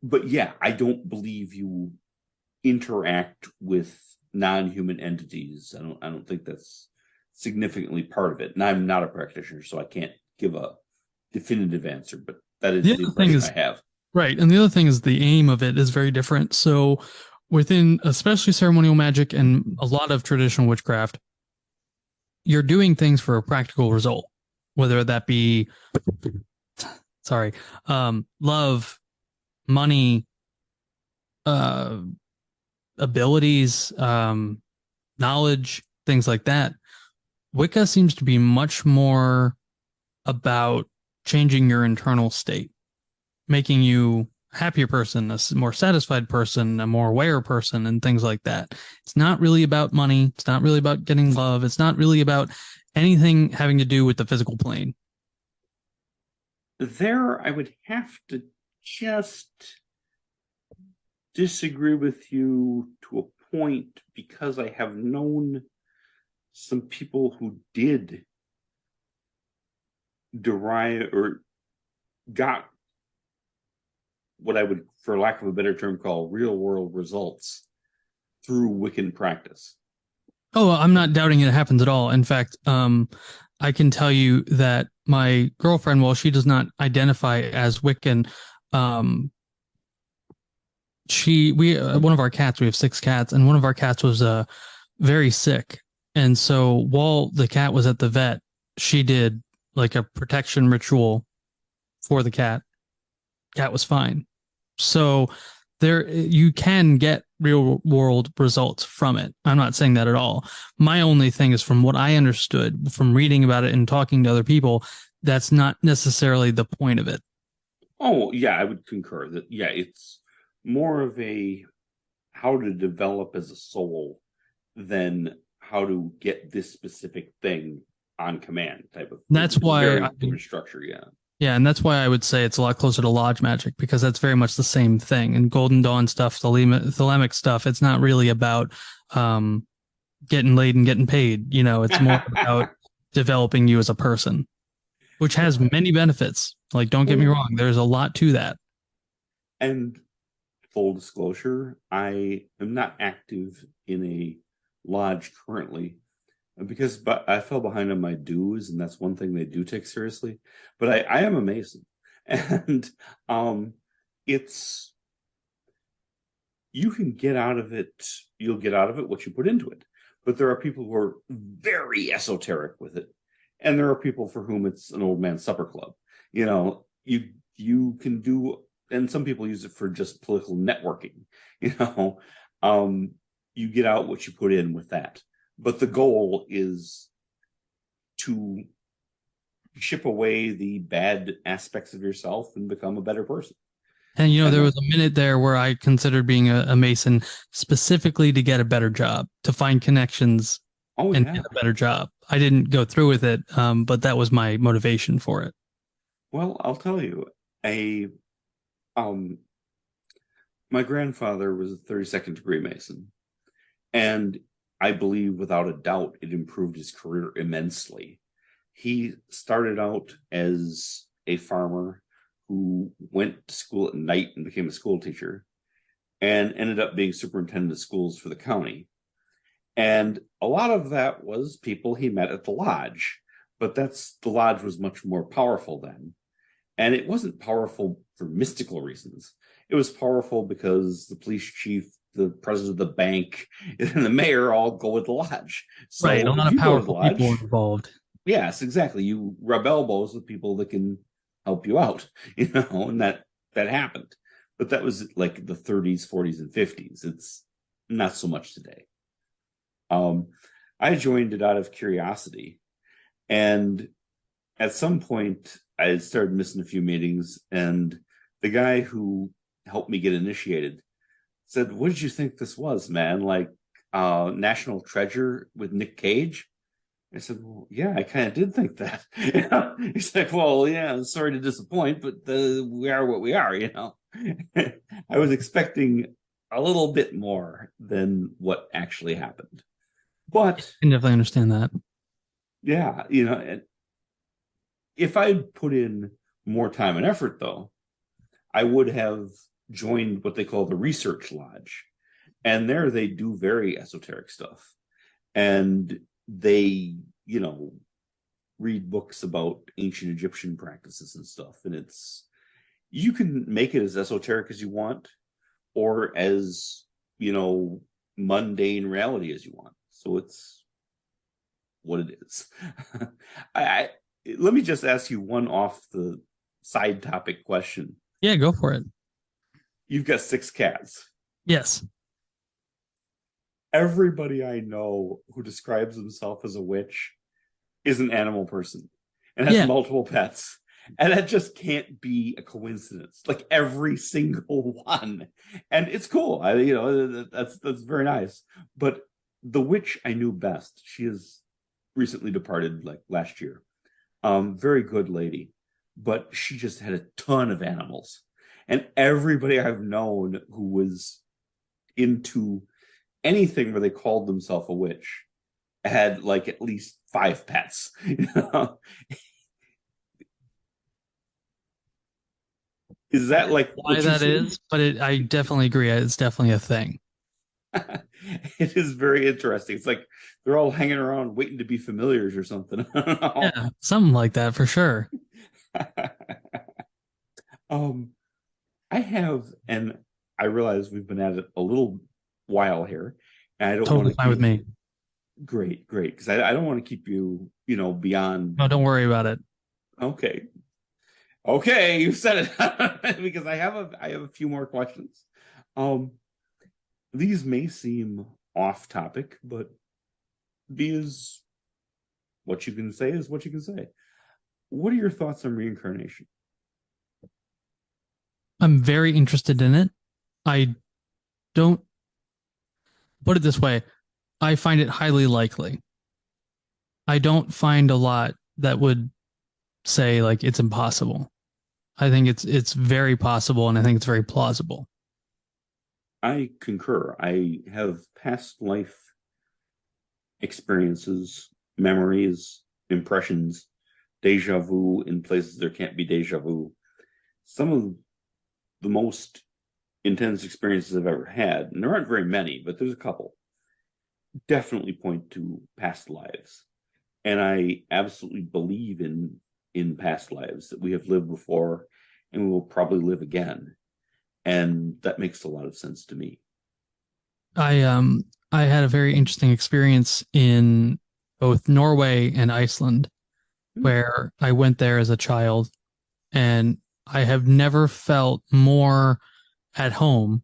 but yeah, I don't believe you interact with non-human entities. I don't think that's significantly part of it. And I'm not a practitioner, so I can't give a definitive answer, but that The is the other thing impression I is have. right. And the other thing is the aim of it is very different. So within especially ceremonial magic and a lot of traditional witchcraft, you're doing things for a practical result, whether that be sorry, love, money, uh, abilities, knowledge, things like that. Wicca seems to be much more about changing your internal state, making you a happier person, a more satisfied person, a more aware person, and things like that. It's not really about money. It's not really about getting love. It's not really about anything having to do with the physical plane. There, I would have to just disagree with you to a point because I have known some people who did derive or got what I would, for lack of a better term, call real world results through Wiccan practice. Oh, I'm not doubting it happens at all. In fact, I can tell you that my girlfriend, while she does not identify as Wiccan, um, we one of our cats, we have six cats, and one of our cats was very sick. And so while the cat was at the vet, she did like a protection ritual for the cat. Cat was fine. So there you can get real world results from it. I'm not saying that at all. My only thing is from what I understood from reading about it and talking to other people, that's not necessarily the point of it. Oh, yeah, I would concur that, yeah, it's more of a how to develop as a soul than how to get this specific thing on command type of thing. That's It's a why very different structure, yeah. yeah, and that's why I would say it's a lot closer to lodge magic because that's very much the same thing. And Golden Dawn stuff, Thelemic stuff, it's not really about um, getting laid and getting paid. You know, it's more about developing you as a person, which has many benefits. Like, don't get me wrong, there's a lot to that. And full disclosure, I am not active in a lodge currently because but I fell behind on my dues, and that's one thing they do take seriously. But I am a Mason, and it's you can get out of it. You'll get out of it what you put into it. But there are people who are very esoteric with it, and there are people for whom it's an old man's supper club. You know, you can do, and some people use it for just political networking. You know, you get out what you put in with that. But the goal is to chip away the bad aspects of yourself and become a better person. And you know, And there was a minute there where I considered being a Mason specifically to get a better job, to find connections oh and yeah, get a better job. I didn't go through with it, but that was my motivation for it. well, I'll tell you, a um, my grandfather was a 32nd degree Mason, and I believe without a doubt it improved his career immensely. He started out as a farmer who went to school at night and became a school teacher and ended up being superintendent of schools for the county. And a lot of that was people he met at the lodge, but the lodge was much more powerful then. And it wasn't powerful for mystical reasons. It was powerful because the police chief, the president of the bank, and the mayor all go with the lodge. Right. A So lot if of you go to the powerful people lodge, involved. yes, exactly. You rub elbows with people that can help you out, and that happened. But that was like the 30s, 40s, and 50s. It's not so much today. Um, I joined it out of curiosity, and at some point, I started missing a few meetings, and the guy who helped me get initiated said, "What did you think this was, man? Like National Treasure with Nick Cage?" I said, "Well, yeah, I kind of did think that." He's like, "Well, yeah, I'm sorry to disappoint, but we are what we are." I was expecting a little bit more than what actually happened, I but can definitely understand that. yeah, if I'd put in more time and effort, though, I would have joined what they call the Research Lodge, and there they do very esoteric stuff, and they, read books about ancient Egyptian practices and stuff. And you can make it as esoteric as you want or as, mundane reality as you want. So it's what it is. I Let me just ask you one off the side topic question. Yeah, go for it. You've got six cats. Yes. Everybody I know who describes himself as a witch is an animal person and has Yeah. multiple pets. And that just can't be a coincidence. Like every single one. And it's cool. That's very nice. But the witch I knew best, she is recently departed like last year. Very good lady. But she just had a ton of animals. And everybody I've known who was into anything where they called themselves a witch had like at least five pets. You know? Is I that don't know like why what you that see? is, but I definitely agree. It's definitely a thing. It is very interesting. It's like they're all hanging around waiting to be familiars or something. I don't know. Yeah, something like that for sure. um, I have, and I realize we've been at it a little while here, and I don't want Totally to fine with keep me. great, because I don't want to keep you, beyond. No, don't worry about it. Okay, okay, you said it because I have a few more questions. Um, these may seem off topic, but these what you can say is what you can say. What are your thoughts on reincarnation? I'm very interested in it. I don't put it this way. I find it highly likely. I don't find a lot that would say like it's impossible. I think it's very possible and I think it's very plausible. I concur. I have past life experiences, memories, impressions, deja vu in places there can't be deja vu. Some of the most intense experiences I've ever had, and there aren't very many, but there's a couple, definitely point to past lives. And I absolutely believe in past lives that we have lived before and we will probably live again. And that makes a lot of sense to me. I had a very interesting experience in both Norway and Iceland Hmm. where I went there as a child and I have never felt more at home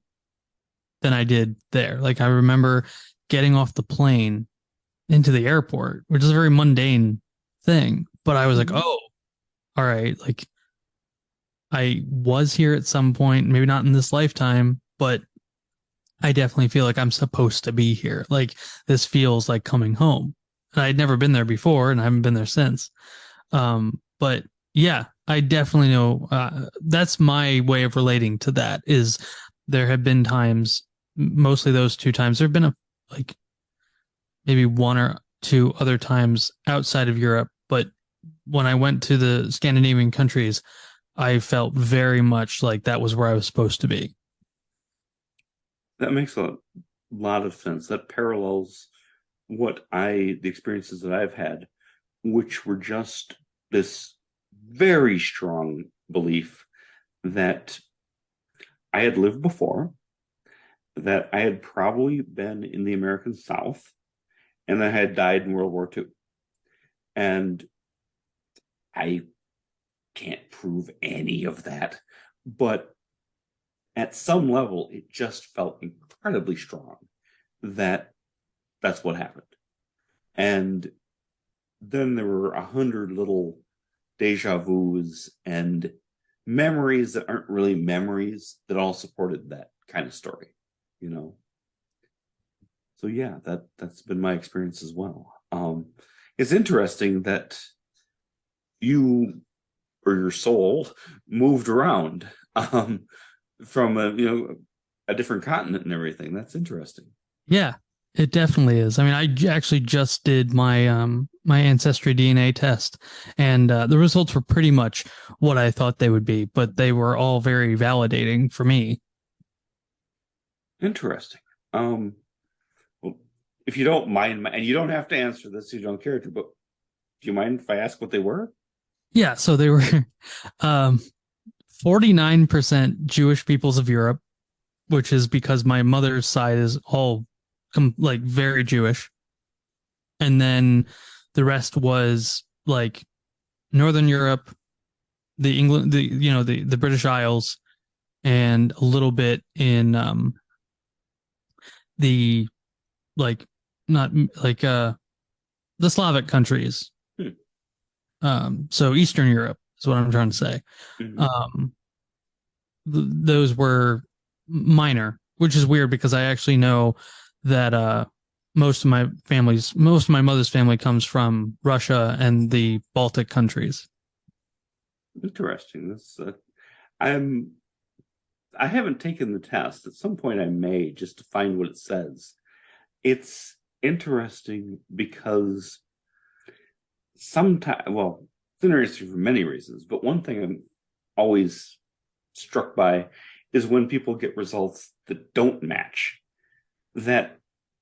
than I did there. Like I remember getting off the plane into the airport, which is a very mundane thing, but I was like, Hmm. "Oh, all right, like I was here at some point, maybe not in this lifetime, but I definitely feel like I'm supposed to be here. Like this feels like coming home." And I'd never been there before and I haven't been there since. But yeah, I definitely know that's my way of relating to that is there have been times, mostly those two times, there have been like maybe one or two other times outside of Europe, but when I went to the Scandinavian countries, I felt very much like that was where I was supposed to be. That makes a lot of sense. That parallels the experiences that I've had, which were just this very strong belief that I had lived before, that I had probably been in the American South, and that I had died in World War II. And I can't prove any of that, but at some level, it just felt incredibly strong that that's what happened. And then there were 100 little deja vus and memories that aren't really memories that all supported that kind of story, you know. So yeah, that's been my experience as well. It's interesting that you or your soul moved around from a different continent and everything. That's interesting. Yeah, it definitely is. I mean, actually just did my ancestry DNA test, and the results were pretty much what I thought they would be, but they were all very validating for me. Interesting. Um, well, if you don't mind, and you don't have to answer this, you don't care to, but do you mind if I ask what they were? Yeah, so they were um 49% Jewish peoples of Europe, which is because my mother's side is all like very Jewish. And then the rest was like Northern Europe, the England, the British Isles, and a little bit in the like not like the Slavic countries. Hmm. So Eastern Europe is what I'm trying to say. Mm-hmm. Um, those were minor, which is weird because I actually know that most of my mother's family comes from Russia and the Baltic countries. Interesting. I'm I haven't taken the test. At some point, I may just to find what it says. It's interesting because sometimes, well, it's interesting for many reasons, but one thing I'm always struck by is when people get results that don't match. That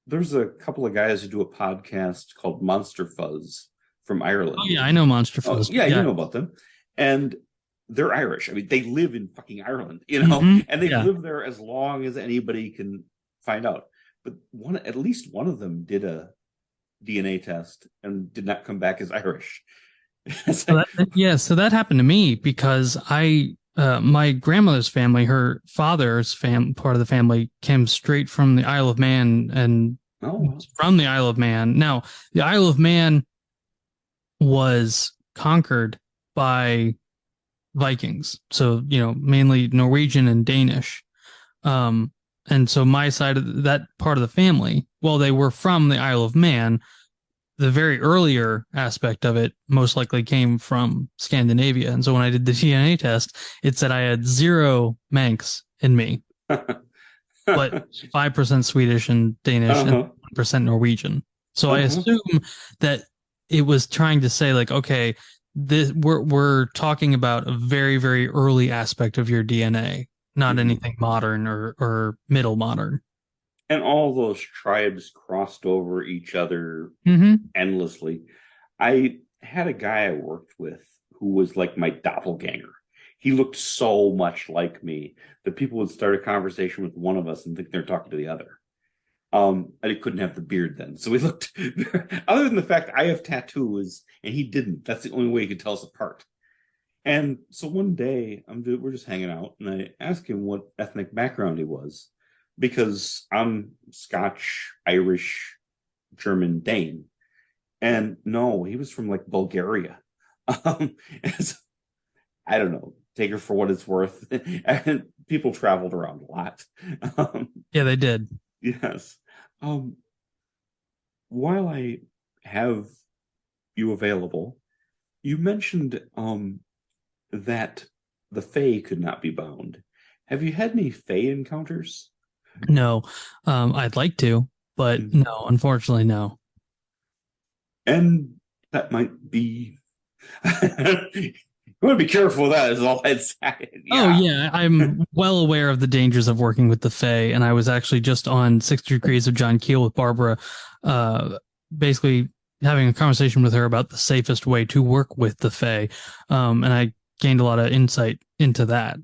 there's a couple of guys who do a podcast called Monster Fuzz from Oh Ireland. yeah, I know Monster Oh, Fuzz. yeah, you Yeah. know about them. And they're Irish. I mean, they live in fucking Ireland, and they've Yeah. lived there as long as anybody can find out. But at least one of them did a DNA test and did not come back as Irish. So so that happened to me because my grandmother's family, her father's part of the family came straight from the Isle of Man and Oh, wow. from the Isle of Man. Now, the Isle of Man was conquered by Vikings. So, mainly Norwegian and Danish. And so my side of that part of the family, well, they were from the Isle of Man. The very earlier aspect of it most likely came from Scandinavia. And so when I did the DNA test, it said I had 0 Manx in me, but 5% Swedish and Danish and 1% Norwegian. So I assume that it was trying to say like, okay, we're talking about a very, very early aspect of your DNA, not anything modern or middle modern. And all those tribes crossed over each other endlessly. I had a guy I worked with who was like my doppelganger. He looked so much like me that people would start a conversation with one of us and think they're talking to the other. And he couldn't have the beard then. So we looked, other than the fact I have tattoos and he didn't, that's the only way he could tell us apart. And so one day we're just hanging out and I asked him what ethnic background he was because I'm Scotch, Irish, German, Dane. And no, he was from like Bulgaria. Um, I don't know, take her for what it's worth. And people traveled around a lot. Yeah, they did. Yes. While I have you available, you mentioned that the Fae could not be bound. Have you had any Fae encounters? No, I'd like to, but no, unfortunately, no. And that might be. You want to be careful with that, is all I'd say. Oh, Yeah. yeah, I'm well aware of the dangers of working with the Fae, and I was actually just on 60 Degrees of John Keel with Barbara, basically having a conversation with her about the safest way to work with the Fae, and I gained a lot of insight into that.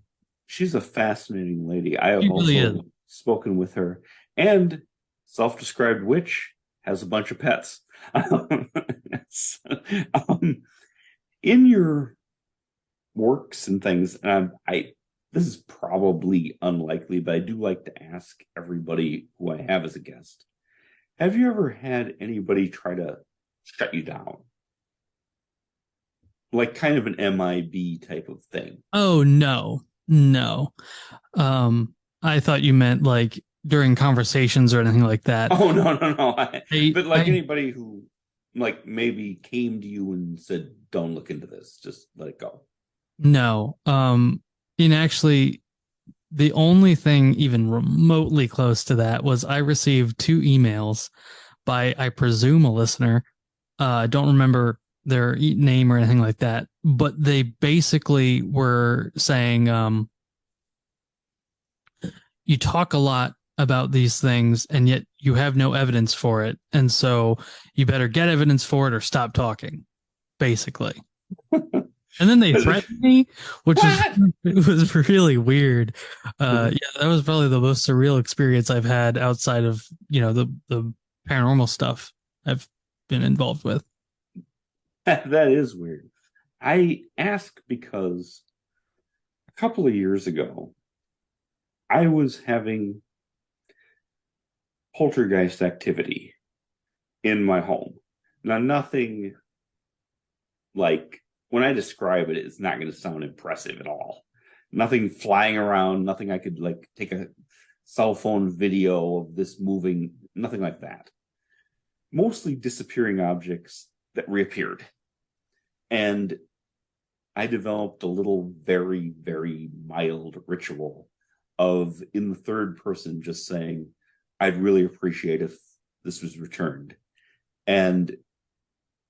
She's a fascinating lady. I have She really is. also spoken with her. And self-described witch has a bunch of pets. Yes. In your works and things, this is probably unlikely, but I do like to ask everybody who I have as a guest. Have you ever had anybody try to shut you down? Like kind of an MIB type of thing. Oh, no, no. I thought you meant like during conversations or anything like that. Oh, no. But like anybody who like maybe came to you and said, don't look into this, just let it go. No. And actually, the only thing even remotely close to that was I received 2 emails by, I presume, a listener. I don't remember their name or anything like that, but they basically were saying, you talk a lot about these things and yet you have no evidence for it. And so you better get evidence for it or stop talking, basically. And then they threatened me, which was really weird. Yeah, that was probably the most surreal experience I've had outside of, the paranormal stuff I've been involved with. That is weird. I ask because a couple of years ago, I was having poltergeist activity in my home. Now, nothing like when I describe it, it's not going to sound impressive at all. Nothing flying around, nothing I could like take a cell phone video of this moving, nothing like that. Mostly disappearing objects that reappeared. And I developed a little very, very mild ritual of in the third person just saying, I'd really appreciate if this was returned. And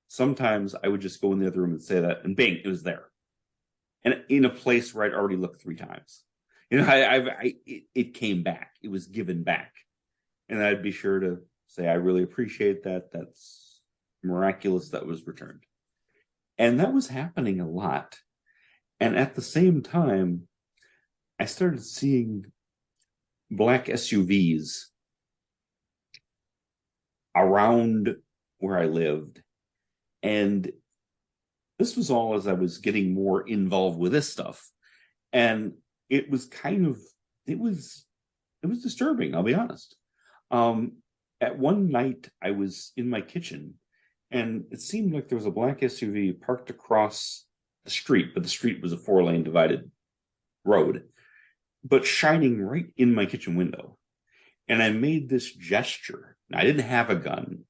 sometimes I would just go in the other room and say that, and bang, it was there. And in a place where I'd already looked 3 times. It came back. It was given back. And I'd be sure to say, I really appreciate that. That's miraculous that was returned. And that was happening a lot. And at the same time, I started seeing black SUVs around where I lived. And this was all as I was getting more involved with this stuff. And it was it was disturbing, I'll be honest. At one night, I was in my kitchen, and it seemed like there was a black SUV parked across the street, but the street was a 4-lane divided road, but shining right in my kitchen window. And I made this gesture. I didn't have a gun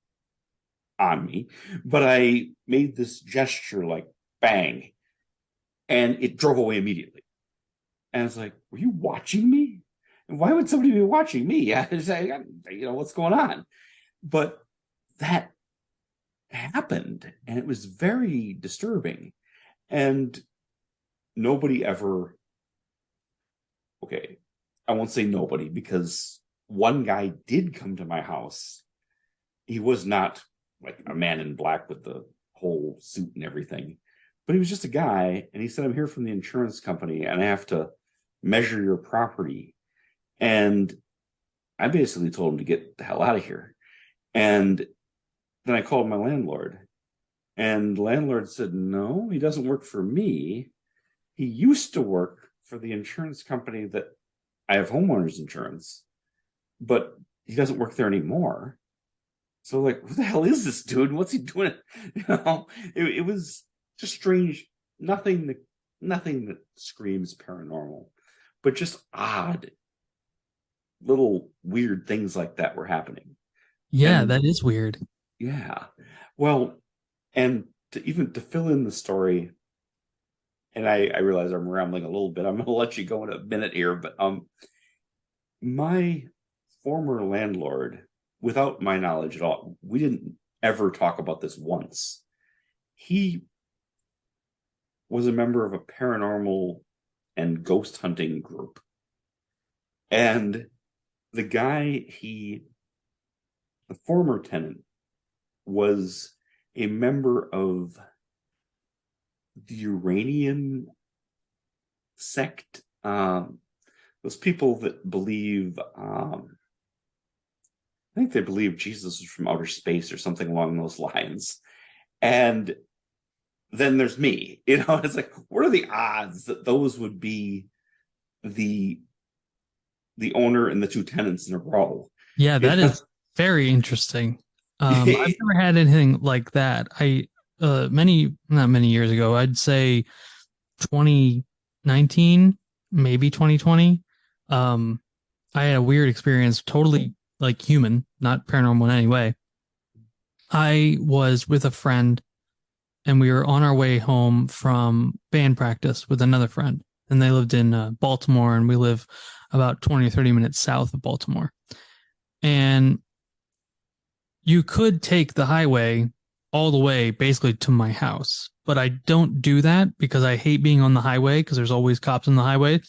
on me, but I made this gesture like bang, and it drove away immediately. And I was like, were you watching me? And why would somebody be watching me? I was like, what's going on? But that happened, and it was very disturbing. And nobody ever, okay, I won't say nobody, because one guy did come to my house. He was not like a man in black with the whole suit and everything, but he was just a guy. And he said, I'm here from the insurance company, and I have to measure your property. And I basically told him to get the hell out of here. And then I called my landlord, and the landlord said, no, he doesn't work for me. He used to work for the insurance company that I have homeowners insurance, but he doesn't work there anymore. So like, who the hell is this dude? What's he doing? It was just strange. Nothing that screams paranormal, but just odd little weird things like that were happening. Yeah, And that is weird. yeah, well, and to fill in the story, and I realize I'm rambling a little bit. I'm going to let you go in a minute here, but my former landlord, without my knowledge at all, we didn't ever talk about this once. He was a member of a paranormal and ghost hunting group. And the guy, the former tenant, was a member of the Uranian sect. Those people that believe, I think they believe Jesus was from outer space or something along those lines. And then there's me, it's like, what are the odds that those would be the owner and the 2 tenants in a row? Yeah, that is very interesting. I've never had anything like that. Not many years ago, I'd say 2019, maybe 2020. I had a weird experience, totally like human, not paranormal in any way. I was with a friend, and we were on our way home from band practice with another friend, and they lived in Baltimore, and we live about 20 or 30 minutes south of Baltimore. And you could take the highway all the way basically to my house, but I don't do that because I hate being on the highway because there's always cops on the highway.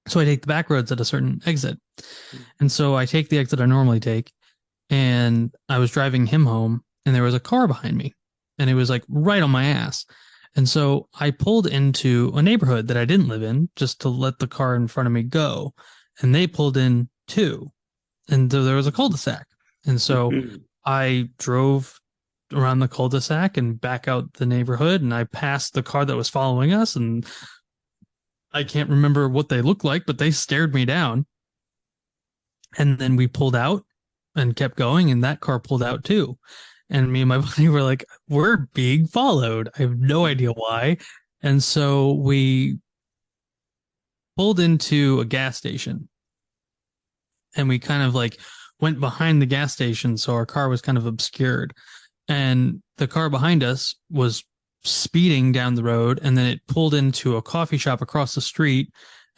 So I take the back roads at a certain exit. And so I take the exit I normally take, and I was driving him home, and there was a car behind me, and it was like right on my ass. And so I pulled into a neighborhood that I didn't live in just to let the car in front of me go. And they pulled in too. And so there was a cul-de-sac. And so I drove around the cul-de-sac and back out the neighborhood, and I passed the car that was following us, and I can't remember what they looked like, but they stared me down. And then we pulled out and kept going, and that car pulled out too. And me and my buddy were like, we're being followed. I have no idea why. And so we pulled into a gas station, and we kind of like went behind the gas station. So our car was kind of obscured, and the car behind us was speeding down the road. And then it pulled into a coffee shop across the street.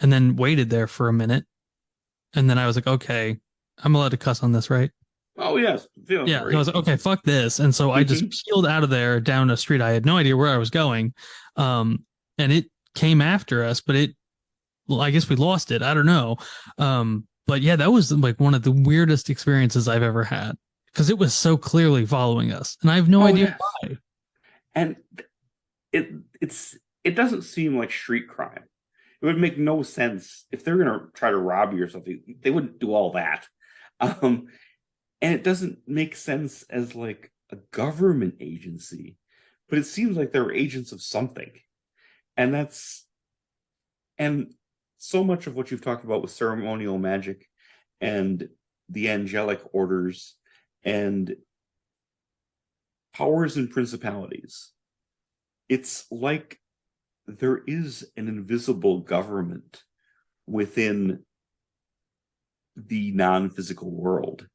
and then waited there for a minute. And then I was like, okay, I'm allowed to cuss on this, right? Oh yes, feeling Yeah. So I free. was like, okay, fuck this. And so I just peeled out of there down a street. I had no idea where I was going. And it came after us, but well, I guess we lost it. I don't know. But yeah, that was like one of the weirdest experiences I've ever had because it was so clearly following us. And I have no Oh idea yes, why. and it it doesn't seem like street crime. It would make no sense if they're gonna try to rob you or something. They wouldn't do all that. Um, and it doesn't make sense as like a government agency, but it seems like they're agents of something. And that's and so much of what you've talked about with ceremonial magic and the angelic orders and powers and principalities. It's like there is an invisible government within the non-physical world.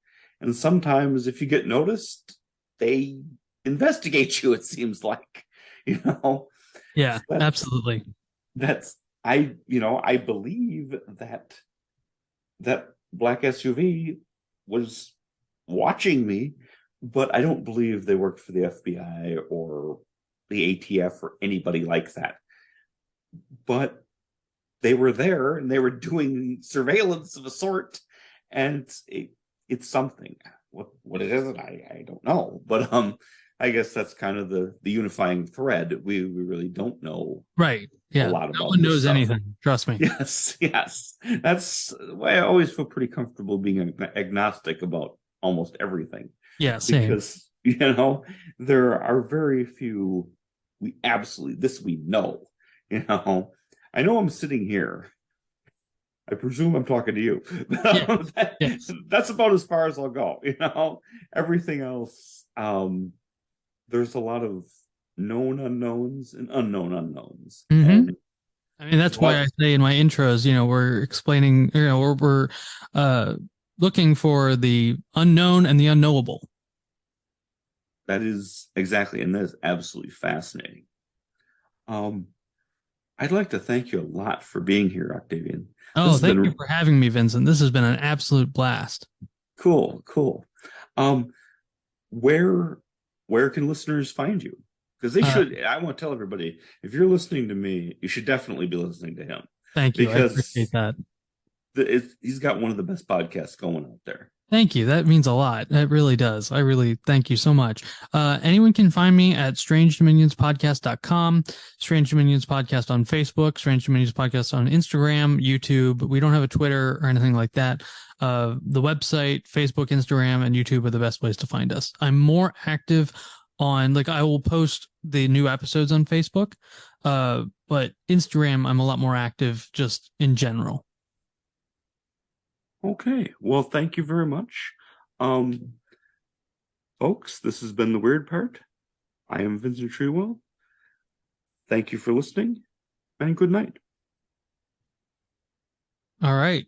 And sometimes if you get noticed, they investigate you, it seems like, you know. Yeah, So absolutely. that's I believe that black SUV was watching me, but I don't believe they worked for the FBI or the ATF or anybody like that. But they were there and they were doing surveillance of a sort, and it's something. What it is, I don't know. But I guess that's kind of the unifying thread. We really don't know Right. a Yeah. lot No about one this knows stuff. anything. Trust me. Yes, yes. That's why I always feel pretty comfortable being agnostic about almost everything Yeah, same. because there are very few we absolutely this we know. You know, I know I'm sitting here. I presume I'm talking to you. Yeah. Yes. That's about as far as I'll go. Everything else, there's a lot of known unknowns and unknown unknowns, Hmm. and I mean, that's why what I say in my intros, we're explaining, we're uh looking for the unknown and the unknowable. that is exactly, and that is absolutely fascinating. Um, I'd like to thank you a lot for being here, Octavian. This Oh, has thank you been for having me, Vincent. This has been an absolute blast. cool, cool. Um, where where can listeners find you? Because they Uh, should. I want to tell everybody if you're listening to me, you should definitely be listening to him Thank you. I appreciate because that. he's got one of the best podcasts going out there. Thank you. That means a lot. It really does. I really thank you so much. Anyone can find me at strangedominionspodcast.com, Strange Dominions Podcast on Facebook, Strange Dominions Podcast on Instagram, YouTube. We don't have a Twitter or anything like that. The website, Facebook, Instagram, and YouTube are the best place to find us. I'm more active on, like, I will post the new episodes on Facebook, but Instagram, I'm a lot more active just in general. Okay, well, thank you very much, um, folks. This has been the weird part. I am Vincent Treewell. Thank you for listening, and good night. All right.